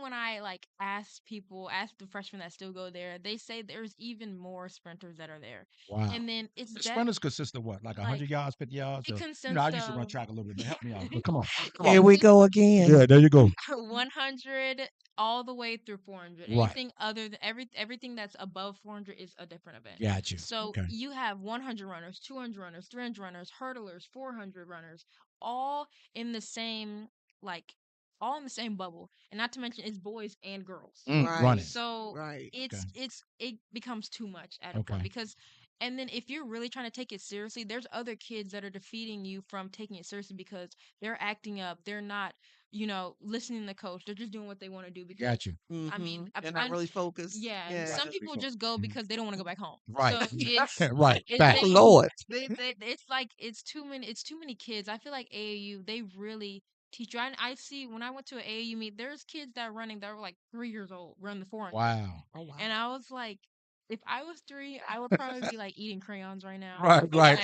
when I like ask the freshmen that still go there, they say there's even more sprinters that are there. Wow. And then it's The that sprinters consist of what? Like like 100 yards, 50 yards? it Or, I consists used to run of track a little bit, but help me out. But come on. Come Here on. we go again. Yeah, there you go. 100 all the way through 400. Right. Anything other than everything that's above 400 is a different event. Got you. So Okay. you have 100 runners, 200 runners, 300 runners, hurdlers, 400 runners, all in the same like all in the same bubble. And not to mention it's boys and girls. Running. Right. So Right. Okay. it becomes too much at a point Okay. because and then if you're really trying to take it seriously, there's other kids that are defeating you from taking it seriously because they're acting up. They're not, listening to the coach. They're just doing what they want to do because Got you. I mean, They're not really focused. yeah, Yeah. some people just go Mhm. because they don't want to go back home. Right. So it's Right. it, Fact. Oh Lord. it's like it's too many kids. I feel like AAU they really teach you. I see when I went to an AAU meet, there's kids that are running that were like 3 years old, run the 400, Wow. Oh wow. and I was like, if I was 3, I would probably be like eating crayons right now. Right. Right. Like,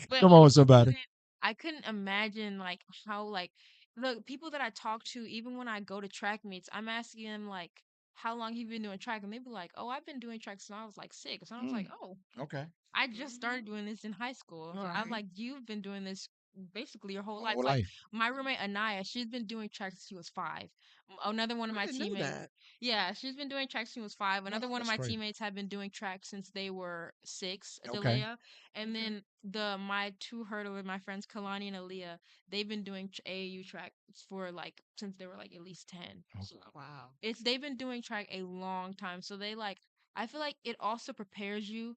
but Come on, somebody. I couldn't imagine like how like the people that I talk to, even when I go to track meets, I'm asking them like how long you've been doing track, and they be like, "Oh, I've been doing track since I was like 6." And I was like, Mm, "Oh, okay. I just started doing this in high school." All I was right. like, "You've been doing this basically your whole life." Whole Like life. my roommate Anaya, she's been doing track since she was 5. Another one of I my didn't know teammates, that. yeah, she's been doing track since she was 5. Wow, Another one of that's my crazy. teammates have been doing track since they were 6, Okay. Delia. And then my two hurdlers, my friends Kalani and Aaliyah, they've been doing AAU track for like since they were like at least 10. So Okay. Wow. they've been doing track a long time. So they like I feel like it also prepares you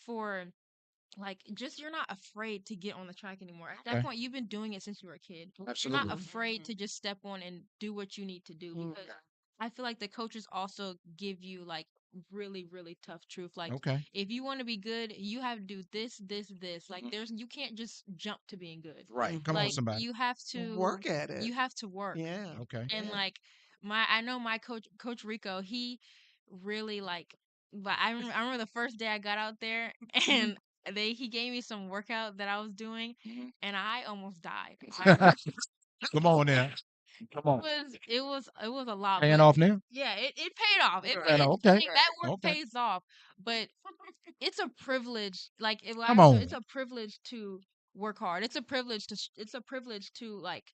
for like just you're not afraid to get on the track anymore. At that Okay. point, you've been doing it since you were a kid. You're not Absolutely. afraid to just step on and do what you need to do Mm. because I feel like the coaches also give you like really, really tough truth. Like Okay. if you want to be good, you have to do this, this, this. Like you can't just jump to being good. Right. Come on, Like Mhm. somebody. Work at it. you have to work. Yeah. Okay. And Yeah. like I know my coach Rico, he really like but I remember the first day I got out there and he gave me some workout that I was doing Mhm. and I almost died. I Come on now. Come on. it was a lot, Paying but off now? yeah, it paid off. Okay. That work Okay. pays off. But it's a privilege. Like Come on. it's a privilege to work hard. It's a privilege to like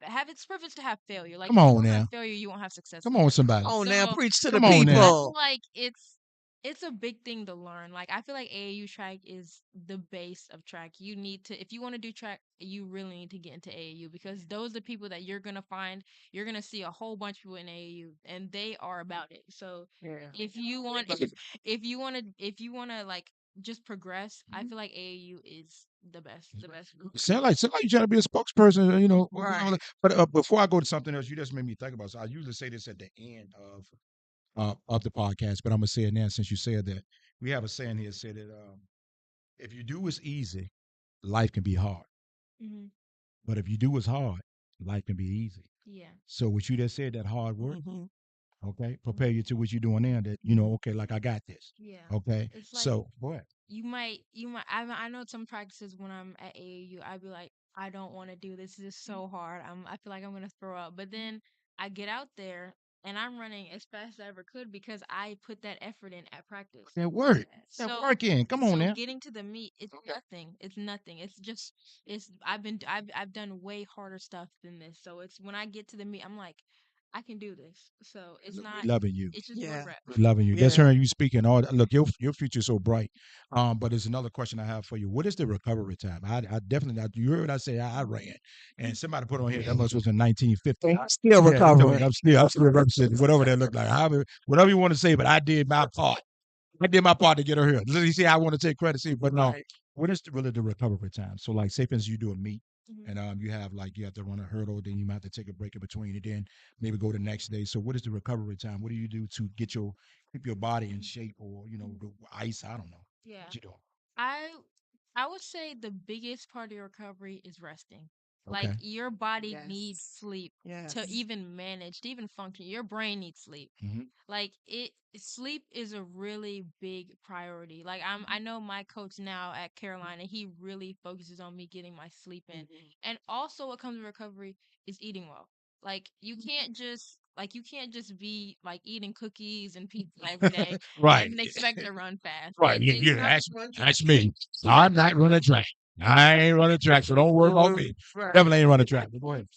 it's a privilege to have failure. Like Come if you on don't have now. failure, you won't have success Come on, either. somebody. Oh, now So preach to the Come on I now. feel people. like it's a big thing to learn. Like I feel like AAU track is the base of track. You need to if you want to do track, you really need to get into AAU because those are the people that you're gonna find. You're gonna see a whole bunch of people in AAU, and they are about it. So Yeah. if you want if you wanna like just progress, I feel like AAU is the best. The best. Sound like you trying to be a spokesperson, Right. But before I go to something else, you just made me think about. So I usually say this at the end of the podcast, but I'm gonna say it now since you said that. We have a saying here said that if you do what's easy, life can be hard. Hmm. But if you do what's hard, life can be easy. Yeah. So what you just said, that hard work, Hmm. okay, prepare you to what you're doing now. That okay, like I got this. Yeah. Okay, It's like so what? you might I know some practices when I'm at AAU I'd be like I don't want to do this. This is so hard. I feel like I'm gonna throw up. But then I get out there and I'm running as fast as I ever could because I put that effort in at practice. That work. That So work in. Come on so now. getting to the meet, it's Okay. nothing. It's nothing. It's just I've done way harder stuff than this. So it's when I get to the meet, I'm like, I can do this. So it's Look, not. we loving you. It's just more Yeah. reps. We loving you. Just Yeah. hearing you speaking. All look, your future's so bright. But there's another question I have for you. What is the recovery time? I definitely. You heard what I say. I ran, and somebody put on here that must was in 1950. I'm still Yeah, recovering. I'm still representing whatever that looked like. Whatever you want to say, but I did my part. I did my part to get her here. You see, I want to take credit, see, but no. Right. What is really the recovery time? So, like, say, for instance, you do a meet, Mhm. and you have to run a hurdle, then you might have to take a break in between, and then maybe go the next day. So, what is the recovery time? What do you do to keep your body in shape, or the ice? I don't know. Yeah. What you doing? I I would say the biggest part of your recovery is resting. Like Okay. your body needs Yes. sleep to Yes. even manage, to even function. Your brain needs sleep. Hmm. Like sleep is a really big priority. Like I know my coach now at Carolina, he really focuses on me getting my sleep in. Mhm. And also what comes with recovery is eating well. Like you can't just be like eating cookies and pizza every day Right. and expect to run fast. Right. It's Yeah. not That's me. I'm not running track. I ain't running track, so don't worry about me. Right. Definitely ain't running track. But go ahead.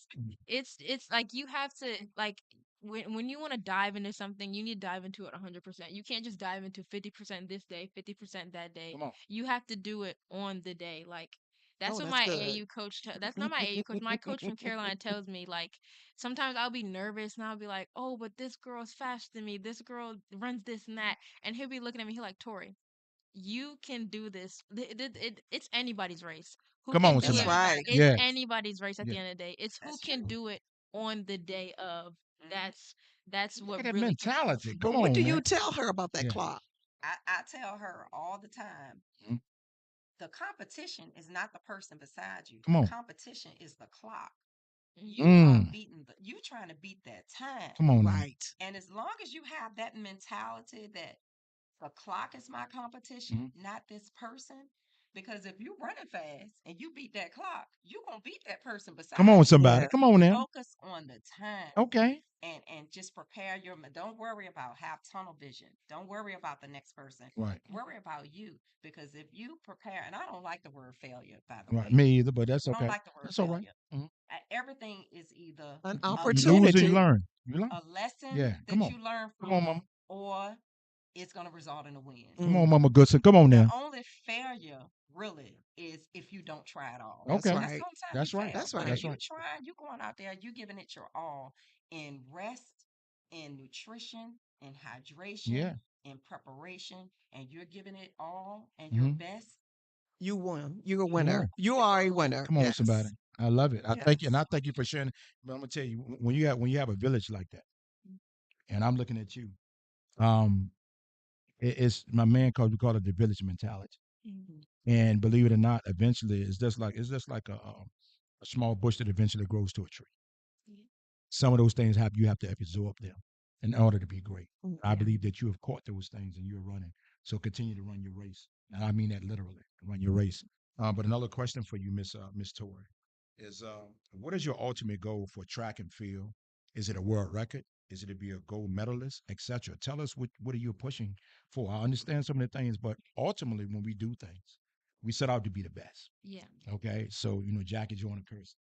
it's like you have to like when you want to dive into something, you need to dive into it 100%. You can't just dive into 50% this day, 50% that day. Come on. You have to do it on the day. Like that's Oh, what that's my good. AU coach that's not my AU coach. My coach from Carolina tells me like sometimes I'll be nervous and I'll be like, "Oh, but this girl's faster than me. This girl runs this and that." And he'll be looking at me, he's like, "Tori, you can do this. It's anybody's race. Who Come can on, do That's it? somebody. right. It's Yeah. anybody's race at Yeah. the end of the day. It's who That's can true. do it on the day of. Mhm. That's Look what at that really counts. mentality. But Come what do on, you man. tell her about that Yeah. clock? I tell her all the time, Mhm. the competition is not the person beside you. Come The on. competition is the clock. Mhm. You trying to beat that time. Come on now. Right. And as long as you have that mentality that the clock is my competition, Mhm. not this person. Because if you running fast and you beat that clock, you gonna beat that person Come beside on, you. somebody. Yeah. Come on now. Focus on the time Okay. and just prepare don't worry about have tunnel vision. Don't worry about the next person. Right. Worry about you. Because if you prepare, and I don't like the word failure, by the Right. way. Me either, but that's I don't okay. like the word That's all right. failure. Mhm. Everything is either An You lose or you opportunity. learn. You learn. a lesson Yeah. Come that on. you learn Come on, from mama. or it's going to result in a win. Come Mm, on, Mama Goodson. Come on The now. only failure really is if you don't try at all. that's Okay. That's the right. only time you That's right. fail. That's But if right. That's you right. trying, you going out there, you giving it your all in rest, in nutrition, in hydration, Yeah. in preparation, and you're giving it all and your Hmm. best, You won. You're a you You winner. won. won. You You're are gonna a win. winner. Come on, somebody. Yes. I love it. I thank you, and Yes. I thank you for sharing. But I'm gonna tell you, when you have a village like that, and I'm looking at you, um, it's my man called we call it the village mentality. Mhm. And believe it or not, eventually it's just like a small bush that eventually grows to a tree. Yeah. Some of those things you have to absorb them in order to be great. Mm, I yeah. believe that you have caught those things and you're running. So continue to run your race, and I mean that literally. Run your race. But another question for you, Miss Tori, is what is your ultimate goal for track and field? Is it a world record? Is it to be a gold medalist, etc.? Tell us what are you pushing for. I understand some of the things, but ultimately, when we do things, we set out to be the best. Yeah. Okay, so Jackie Joyner Curse,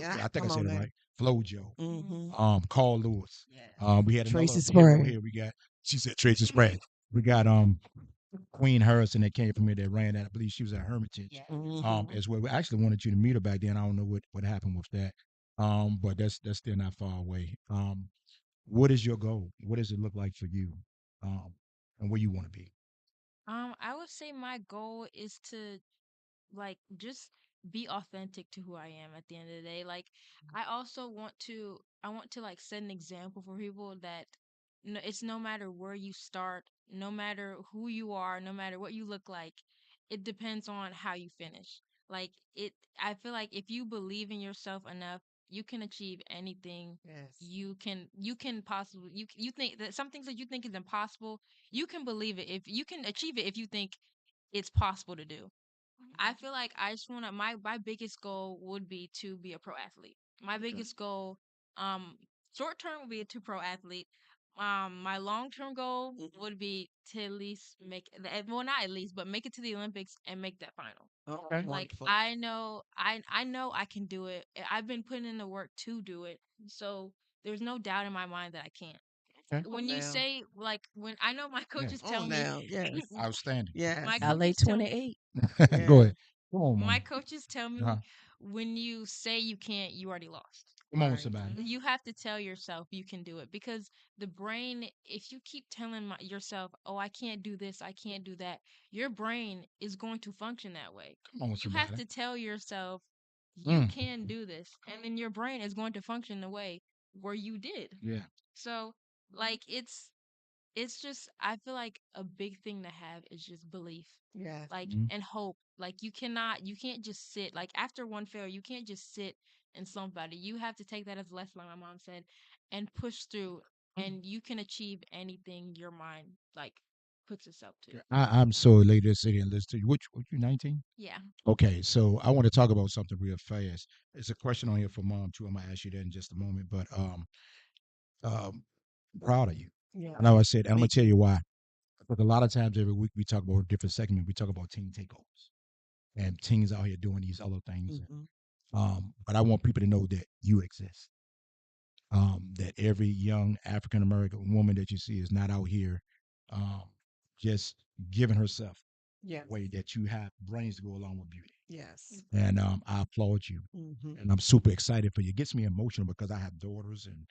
Yeah. I think I Come on said it now. right. Flo Joe, Mhm. Hmm. Carl Lewis. Yes. We had another Tracy hero Sprague. here. She said Tracy Sprague. We got Queen Harrison that came from here that ran that. I believe she was at Hermitage. Yes. Hmm. As well. We actually wanted you to meet her back then. I don't know what happened with that. But that's still not far away. What is your goal? What does it look like for you? And where you want to be? I would say my goal is to like just be authentic to who I am at the end of the day. Like I want to like set an example for people that no, it's no matter where you start, no matter who you are, no matter what you look like, it depends on how you finish. Like I feel like if you believe in yourself enough, you can achieve anything Yes. you can possibly you think that some things that you think is impossible, you can believe it if you can achieve it if you think it's possible to do. I feel like I just want to my biggest goal would be to be a pro athlete. My Okay. biggest goal um short term would be to pro athlete. My long term goal would be to at least well, not at least, but make it to the Olympics and make that final. Oh, Okay. Like wonderful. I know I can do it. I've been putting in the work to do it. So there's no doubt in my mind that I can. Okay. Oh, When you now. say like when I know my coaches Oh, tell me now. Yes. Outstanding. my Yes. LA coaches tell me 28. Go Yeah. ahead. Come on, my mama. coaches tell Uh-huh. me when you say you can't, you already lost. Come on, Right. somebody. You have to tell yourself you can do it because the brain, if you keep telling yourself, "Oh, I can't do this, I can't do that," your brain is going to function that way. Come on, You have somebody. to tell yourself you Mm. can do this, and then your brain is going to function the way where you did. Yeah. So, like it's just I feel like a big thing to have is just belief. Yes. Like Mhm. and hope. Like you can't just sit like after one failure, you can't just sit and slump about it. You have to take that as a lesson, like my mom said, and push through and you can achieve anything your mind like puts itself to. I'm so elated to sit here and listen to you. What you 19? Yeah. Okay, so I want to talk about something real fast. There's a question on here for mom too. I'm gonna ask you that in just a moment, but um, proud of you. Yeah. I know I said, and I'm Me gonna tell you why. Because a lot of times every week we talk about a different segment. We talk about teen takeovers and teens out here doing these other things. hmm But I want people to know that you exist. That every young African American woman that you see is not out here um, just giving herself Yes. way that you have brains to go along with beauty. Yes. And I applaud you. hmm And I'm super excited for you. It gets me emotional because I have daughters and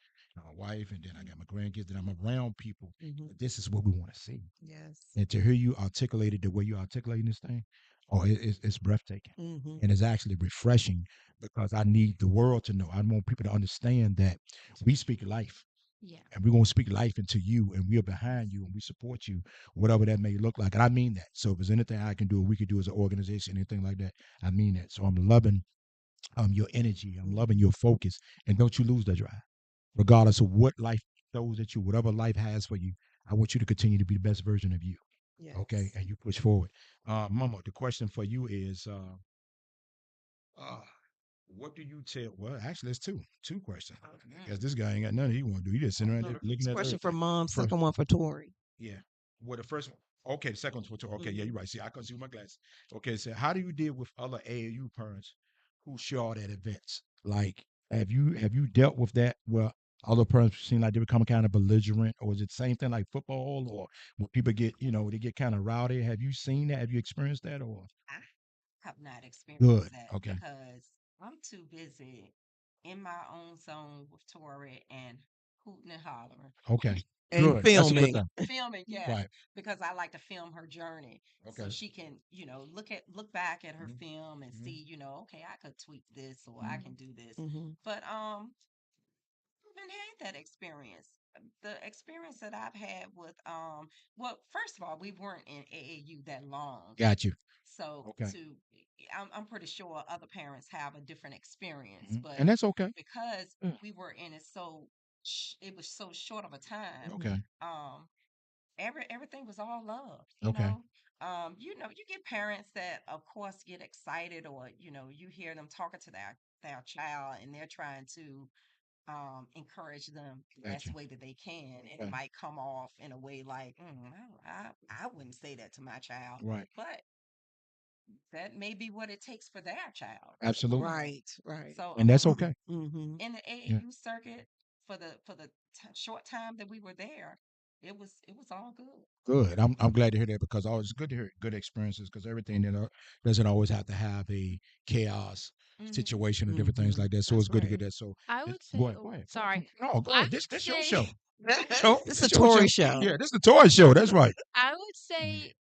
a wife, and then I got my grandkids, and I'm around people. hmm This is what we want to see. Yes. And to hear you articulate it the way you're articulating this thing, it's breathtaking. hmm And it's actually refreshing because I need the world to know. I want people to understand that we speak life Yeah. and we're going to speak life into you and we are behind you and we support you, whatever that may look like. And I mean that. So if there's anything I can do, we could do as an organization, anything like that, I mean that. So I'm loving your energy. I'm loving your focus. And don't you lose that drive. Regardless of what life throws at you, whatever life has for you, I want you to continue to be the best version of you. Okay. Yes. And you push forward. Mama, the question for you is uh what do you tell? Well, actually, it's two questions. Because this guy ain't got nothing he want to do. He just sitting around there looking First at question for everything. mom. First, Second one for Tori. yeah. Well, the first one. Okay, the second one's for okay, yeah, Mhm. you're right. See, I couldn't see with my glasses. Okay, so how do you deal with other AAU parents who show at events? Like, have you dealt with that? Well, other parents seem like they become kind of belligerent, or is it the same thing like football, or when people get, they get kind of rowdy? Have you seen that? Have you experienced that? Or I have not good? experienced that Okay, because I'm too busy in my own zone with Tori and hooting and hollering. okay, And good. That's a good filming. thing. Filming, yes, Right. because I like to film her journey so Okay. she can, look back at her Mhm, film and mhm, see, okay, I could tweak this or I mhm. can do this. hmm But I haven't had that experience. The experience that I've had with well, first of all, we weren't in AAU that long. Got you. So Okay. I'm pretty sure other parents have a different experience, but And that's okay. because Yeah. we were in it it was so short of a time. Okay. Um, everything was all love, Okay. you get parents that of course get excited or you hear them talking to their child and they're trying to encourage them the Got best you. way that they can, and it Okay. might come off in a way like, I wouldn't say that to my child, Right. but that may be what it takes for their child. Absolutely. Right. Right. So And that's okay. hmm in the Yeah. AAU circuit for the short time that we were there, it was all good. Good. I'm glad to hear that because always good to hear good experiences because everything doesn't always have to have a chaos Hmm. situation or different things like that. So it's That's good to get right. that. So I would go say ahead. Go oh, ahead. Go ahead. sorry. No, go I ahead. would This your say show. Show. It's a This your Tory show. show. Yeah, this is the toy show. That's right. I would say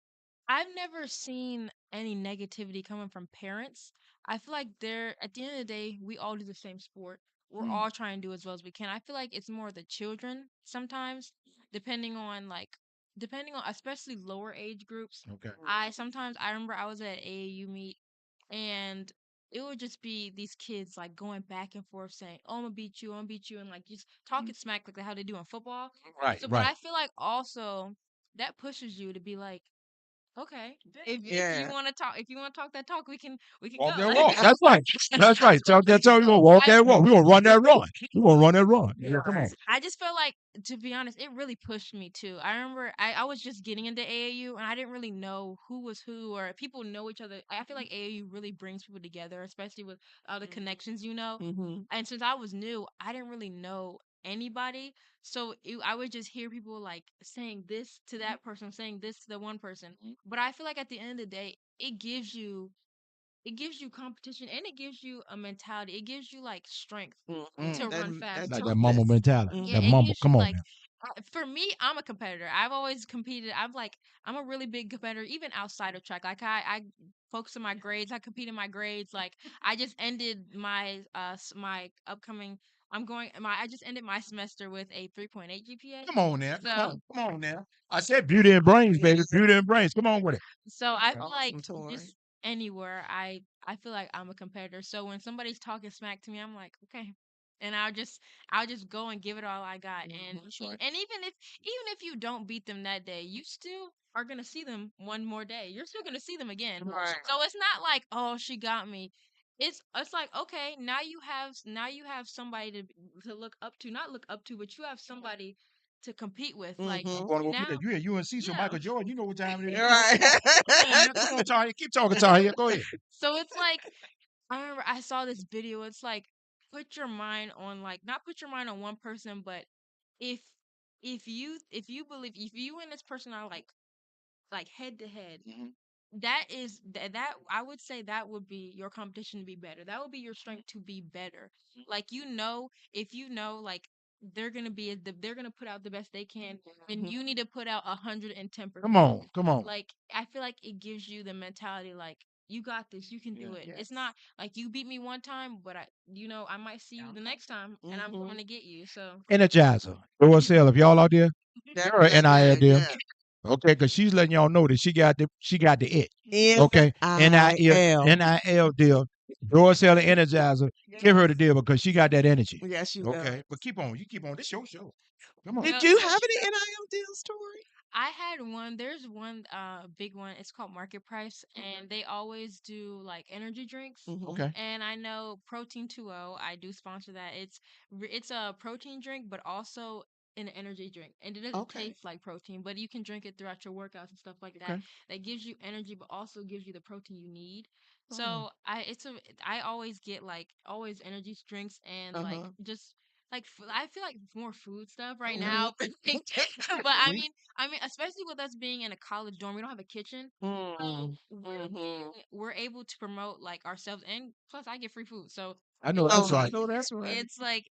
I've never seen any negativity coming from parents. I feel like they're at the end of the day, we all do the same sport. We're all trying to do as well as we can. I feel like it's more the children sometimes, depending on especially lower age groups. Okay. I remember I was at AAU meet and it would just be these kids like going back and forth saying, "Oh, I'm gonna beat you, I'm gonna beat you," and like just talking smack like how they do in football. Right. So, but Right. I feel like also that pushes you to be like, Okay. Th- If you Yeah. want to talk, if you want to talk that talk, we can Walk go. that walk. That's right. That's right. Tell that tell you gonna walk I that walk. We're gonna run that run. We're gonna run that run. Yeah, come on. I just feel like, to be honest, it really pushed me too. I remember I was just getting into AAU and I didn't really know who was who or people know each other. I feel like AAU really brings people together, especially with all the Mhm. connections, you know. Mm-hmm. And since I was new, I didn't really know anybody. So I would just hear people like saying this to that person, saying this to the one person. But I feel like at the end of the day, it gives you competition and it gives you a mentality. It gives you like strength Mm-hmm. to run That Like faster. that mama toughness. mentality. Yeah, That Mm-hmm. it mama. gives you Come on like, now. for me, I'm a competitor. I've always competed. I'm a really big competitor, even outside of track. Like I focus on my grades. I compete in my grades. Like I just ended my upcoming. I just ended my semester with a 3.8 GPA. Come on now. Come So on. Come on now. I said beauty and brains, baby. Beauty and brains. Come on with it. I Okay. feel like Awesome, Tori. just anywhere I feel like I'm a competitor. So when somebody's talking smack to me, I'm like, okay. And I'll just go and give it all I got. And That's right. and even if you don't beat them that day, you still are gonna see them one more day. You're still gonna see them again. Right. So it's not like, oh, she got me. It's like, okay, now you have somebody to look up to, not look up to, but you have somebody to compete with. Like I'm Mm-hmm. going to go get now, that. You at UNC, so yeah. Michael Jordan, you know what time it is. You're right. Come on, man. Come on, Tanya. Keep talking, Tanya. Go ahead. So it's like, I remember I saw this video. It's like, not put your mind on one person, but if if you and this person are like head to head, Mhm. that I would say that would be your competition to be better. That would be your strength to be better. Like, if you know, like, they're gonna put out the best they can, and Mhm. you need to put out 110%. Come on. Come on. Like, I feel like it gives you the mentality like, you got this, you can do it. It's not like you beat me one time, but I might see you the next time and I'm Mhm. coming to get you. So Energizer. Duracell. If y'all out there, That you're an that NIL good. deal. Yeah. Okay, because she's letting y'all know that she got the it. N Okay. I L. NIL deal. Duracell and Energizer. Give her the deal because she got that energy. Yes, you Okay. does. But keep on. You keep on. This your show. Come on. Did no, you no, have any NIL deals, Tori? I had one. There's one big one. It's called Market Price, and they always do like energy drinks. Mm-hmm. Okay. And I know Protein 2O, I do sponsor that. It's a protein drink, but also an energy drink, and it doesn't Okay. taste like protein, but you can drink it throughout your workouts and stuff like that. Okay. That gives you energy, but also gives you the protein you need. Oh. So I always get like always energy drinks and like Uh-huh. just like I feel like more food stuff right Mhm. now. But I mean, especially with us being in a college dorm, we don't have a kitchen, so Mm. Mhm. we're able to promote like ourselves, and plus I get free food, so I know it's that's Oh, I right. know that's right. it's like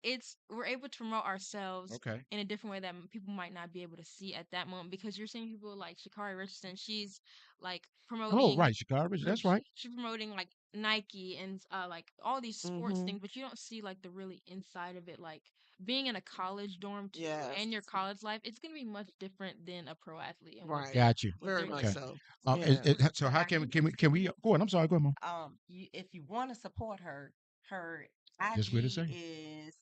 we're able to promote ourselves Okay. in a different way that people might not be able to see at that moment, because you're seeing people like Shakari Richardson. She's like Oh, promoting right. Chicago. That's right. she's promoting like Nike and like all these sports Mhm. things, but you don't see like the really inside of it. Like being in a college dorm too, Yes. and your college life, it's gonna be much different than a pro athlete and Right. Got you. what Very they're much Okay. doing. so. Is, Yeah. so how Now, can we go ahead? I'm sorry. Go ahead, Mom. if you want to support her, her Just what it IG say. is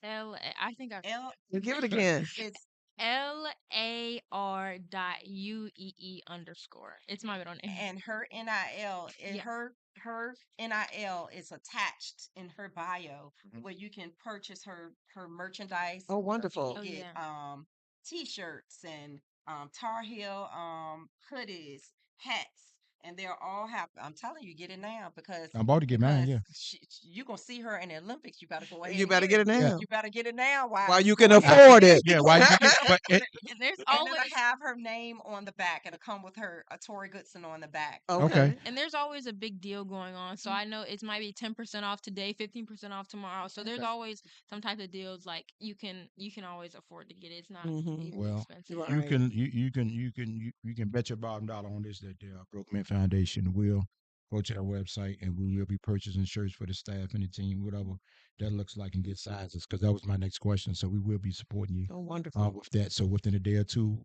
I think I L. Give it again. It's LAR.UEE_. It's my middle name. and her NIL, Yeah. her NIL is attached in her bio, Mhm. where you can purchase her merchandise. Oh, You wonderful. can Oh get yeah. t-shirts and Tar Heel hoodies, hats, and they're all happy. I'm telling you, get it now I'm about to get mine. because Yeah. you gonna see her in the Olympics. You better go ahead You and better get get it. it Yeah. now You better get it now while while you can while you I, can afford get it. it. yeah. Why you get? But And there's And it'll always have her name on the back. It'll come with her a Tori Goodson on the back. okay. Okay. and there's always a big deal going on. So I know it might be 10% off today, 15% off tomorrow. So there's Okay. always some type of deals like you can always afford to get it. It's not Mhm. even Well, expensive. you Right. can you can bet your bottom dollar on this that the Broke Men Foundation will go to their website and we will be purchasing shirts for the staff and the team, whatever that looks like, and get sizes. Because that was my next question. So we will be supporting you Oh, wonderful. with that. So within a day or two,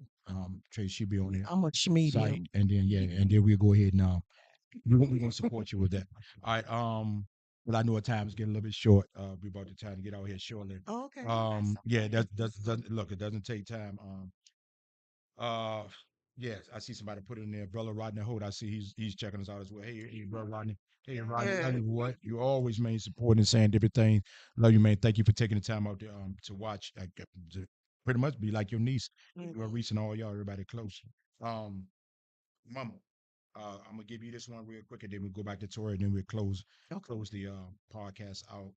Trace should be on their I'm a site, medium. and then and then we'll go ahead and we're gonna support you with that. All right. But I know our time is getting a little bit short. We about to time to get out here shortly. Oh, okay. Yeah, that doesn't look. It doesn't take time. Uh, Yes, I see somebody put it in there. Brother Rodney Holt. I see he's checking us out as well. Hey, brother Rodney. Hey, Rodney. Yeah. Rodney, what? You always man supporting and saying different things. Love you, man. Thank you for taking the time out to watch. To pretty much be like your niece. We're Mhm. reaching all y'all, everybody close. Um, Mama, I'm gonna give you this one real quick, and then we'll go back to Tori, and then we'll Okay. close the podcast out.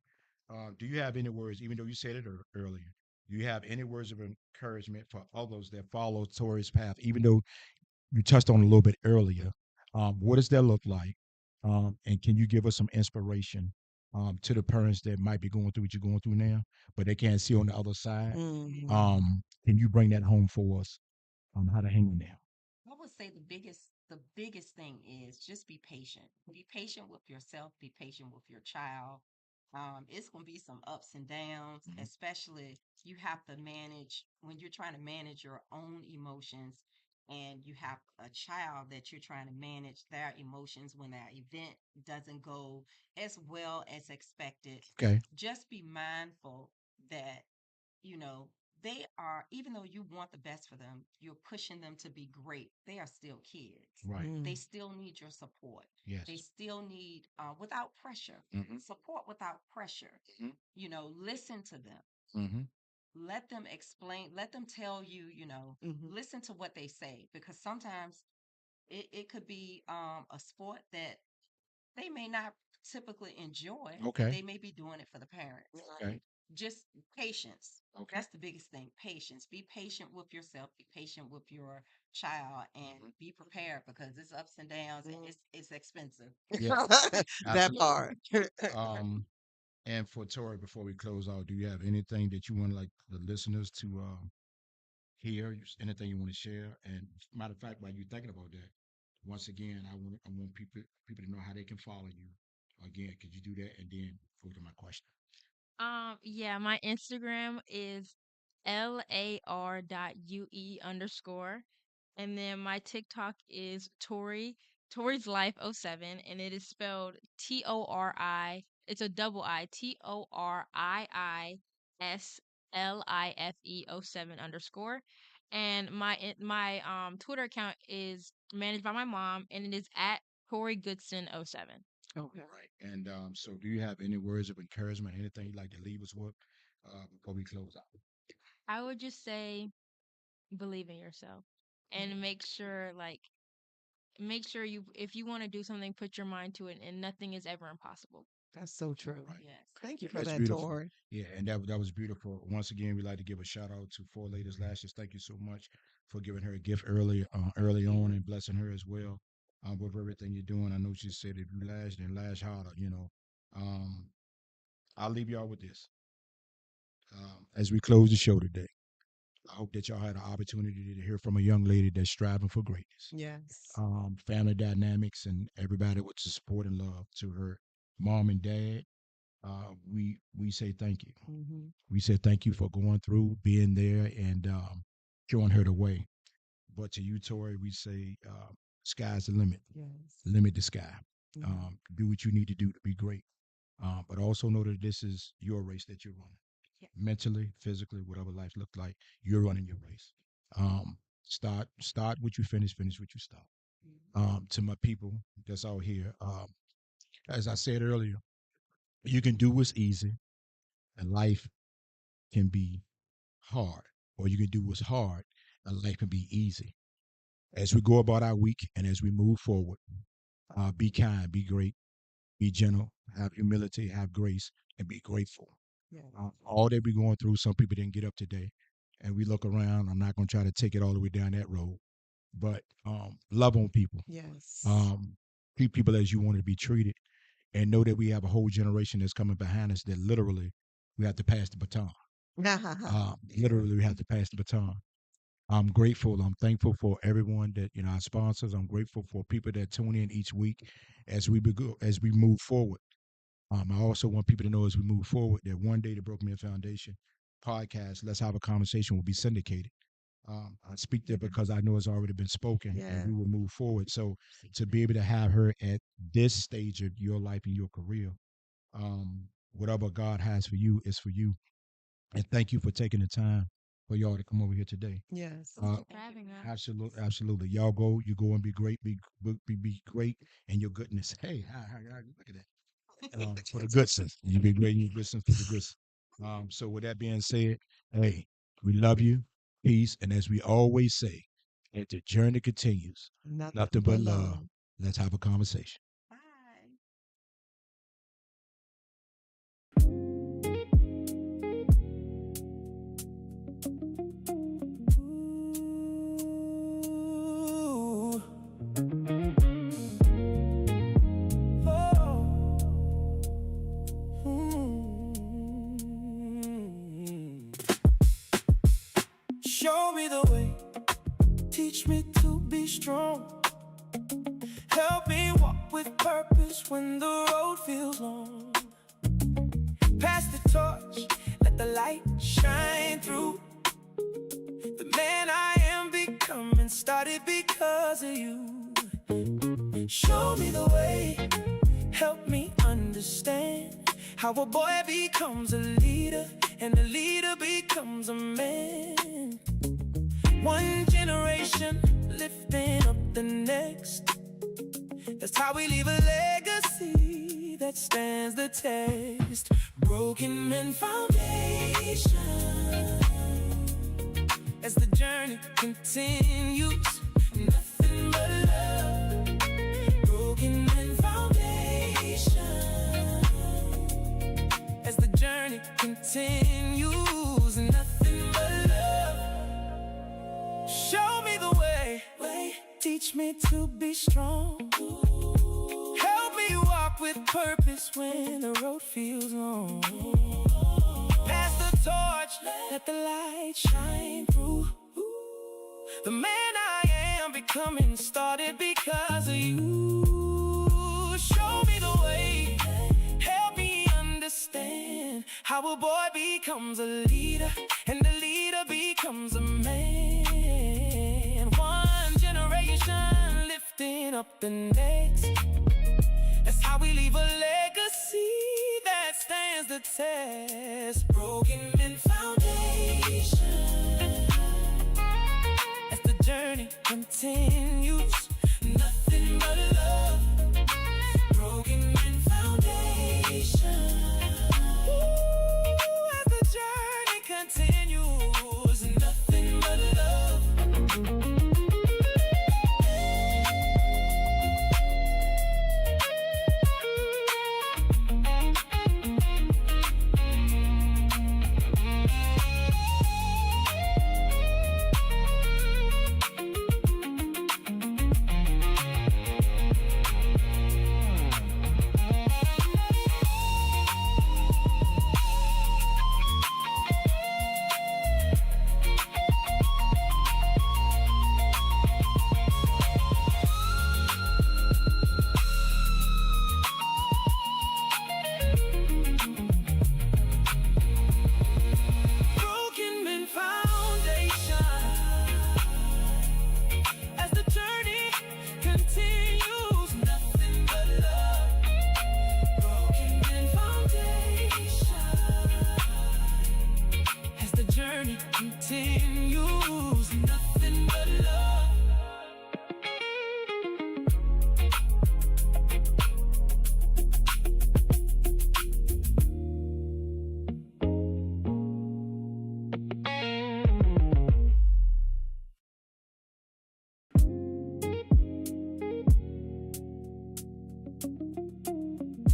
Do you have any words, even though you said it earlier? Do you have any words of encouragement for others that follow Tori's path, even though you touched on a little bit earlier? What does that look like? And can you give us some inspiration to the parents that might be going through what you're going through now, but they can't see on the other side? Mhm. Can you bring that home for us? How to hang in there? I would say the biggest thing is just be patient. Be patient with yourself, be patient with your child. It's gonna be some ups and downs, Mhm. especially you have to manage when you're trying to manage your own emotions and you have a child that you're trying to manage their emotions when that event doesn't go as well as expected. Okay. Just be mindful that you know, they are, even though you want the best for them, you're pushing them to be great. They are still kids. Right. They Mm. still need your support. They Yes. still need, without pressure, Hmm. support without pressure. Hmm. Listen to them. Hmm. Let them explain, let them tell you, Mhm. listen to what they say because sometimes it could be a sport that they may not typically enjoy, but Okay. they may be doing it for the parents. Okay. Just patience. Okay. That's the biggest thing. Patience. Be patient with yourself. Be patient with your child, and Mhm. be prepared because it's ups and downs, and Mm. it's expensive. Yes. That Absolutely. part. Um, and for Tori, before we close out, do you have anything that you want like the listeners to hear? Anything you want to share? And matter of fact, while you're thinking about that, once again, I want people to know how they can follow you. Again, could you do that? And then go to my question. Yeah, my Instagram is lar.ue_. And then my TikTok is Tori's Life 07, and it is spelled Tori. It's a double I, TORIISLIFE 07 _. And my Twitter account is managed by my mom, and it is at Tori Goodson 07. Okay. Right. And so, do you have any words of encouragement, anything you'd like to leave us with before we close out? I would just say believe in yourself and make sure you if you want to do something, put your mind to it, and nothing is ever impossible. That's so true. Right. Yes. Thank you for That's that, beautiful. Tori. Yeah, and that was beautiful. Once again, we'd like to give a shout out to Four Ladies Lashes. Thank you so much for giving her a gift early on, and blessing her as well with everything you're doing. I know she said if you lash, then lash harder. Um, I'll leave y'all with this as we close the show today. I hope that y'all had an opportunity to hear from a young lady that's striving for greatness. Yes. Family dynamics and everybody with the support and love to her mom and dad. We say thank you. Hmm. We said thank you for going through, being there, and showing her the way. But to you, Tori, we say sky's the limit. Yes. Limit the sky. Mhm. Do what you need to do to be great. But also know that this is your race that you're running. Yeah. Mentally, physically, whatever life looked like, you're running your race. Start what you finish what you start. To my people that's out here, as I said earlier, you can do what's easy, and life can be hard, or you can do what's hard, and life can be easy. As we go about our week and as we move forward, be kind, be great, be gentle, have humility, have grace, and be grateful. Yes. All that we're going through, some people didn't get up today, and we look around. I'm not going to try to take it all the way down that road, but love on people, Yes. um, treat people as you want to be treated, and know that we have a whole generation that's coming behind us that literally we have to pass the baton. Literally, we have to pass the baton. I'm grateful. I'm thankful for everyone that our sponsors. I'm grateful for people that tune in each week as we move forward. I also want people to know as we move forward that one day the Broken Man Foundation podcast, Let's Have a Conversation, will be syndicated. I speak there because I know it's already been spoken, and Yeah. we will move forward. So to be able to have her at this stage of your life and your career, whatever God has for you is for you. And thank you for taking the time for y'all to come over here today. Yes. Uh, For having us. absolutely, absolutely. Y'all go, you go and be great, be great in your goodness. Hey, look at that. For the good sense, you be great in your good sense for the good. So with that being said, hey, we love you, peace, and as we always say, as the journey continues, nothing but love. Let's have a conversation. Bye. Ooh. Oh. Show me the way, teach me to be strong. Help me walk with purpose when the road feels long. Pass the torch, let the light shine through. The man I am becoming started because of you. Show me the way, help me understand how a boy becomes a leader and a leader becomes a man. One generation lifting up the next. That's how we leave a legacy that stands the test. Broken men foundation. As the journey continues, nothing but love. Broken men foundation. As the journey continues, nothing but love. Show me the way, teach me to be strong. Help me walk with purpose when the road feels long. Pass the torch, let the light shine through. The man I am becoming started because of you. Show me the way, help me understand how a boy becomes a leader and a leader becomes a man. One generation lifting up the next. That's how we leave a legacy that stands the test. Broken men foundation. As the journey continues, nothing but love. Broken men foundation. Ooh, as the journey continues, nothing but love. Broken men foundation. As the journey continues, nothing but love. Broken men foundation. As the journey continues, nothing but love.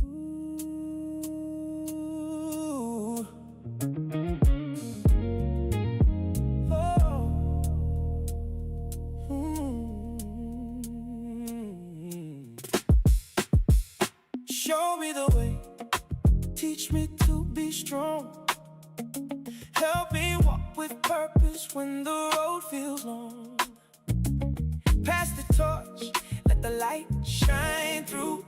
Ooh. Oh. Show me the way, teach me to be strong. Help me walk with purpose when the road feels long. Pass the torch, let the light shine through.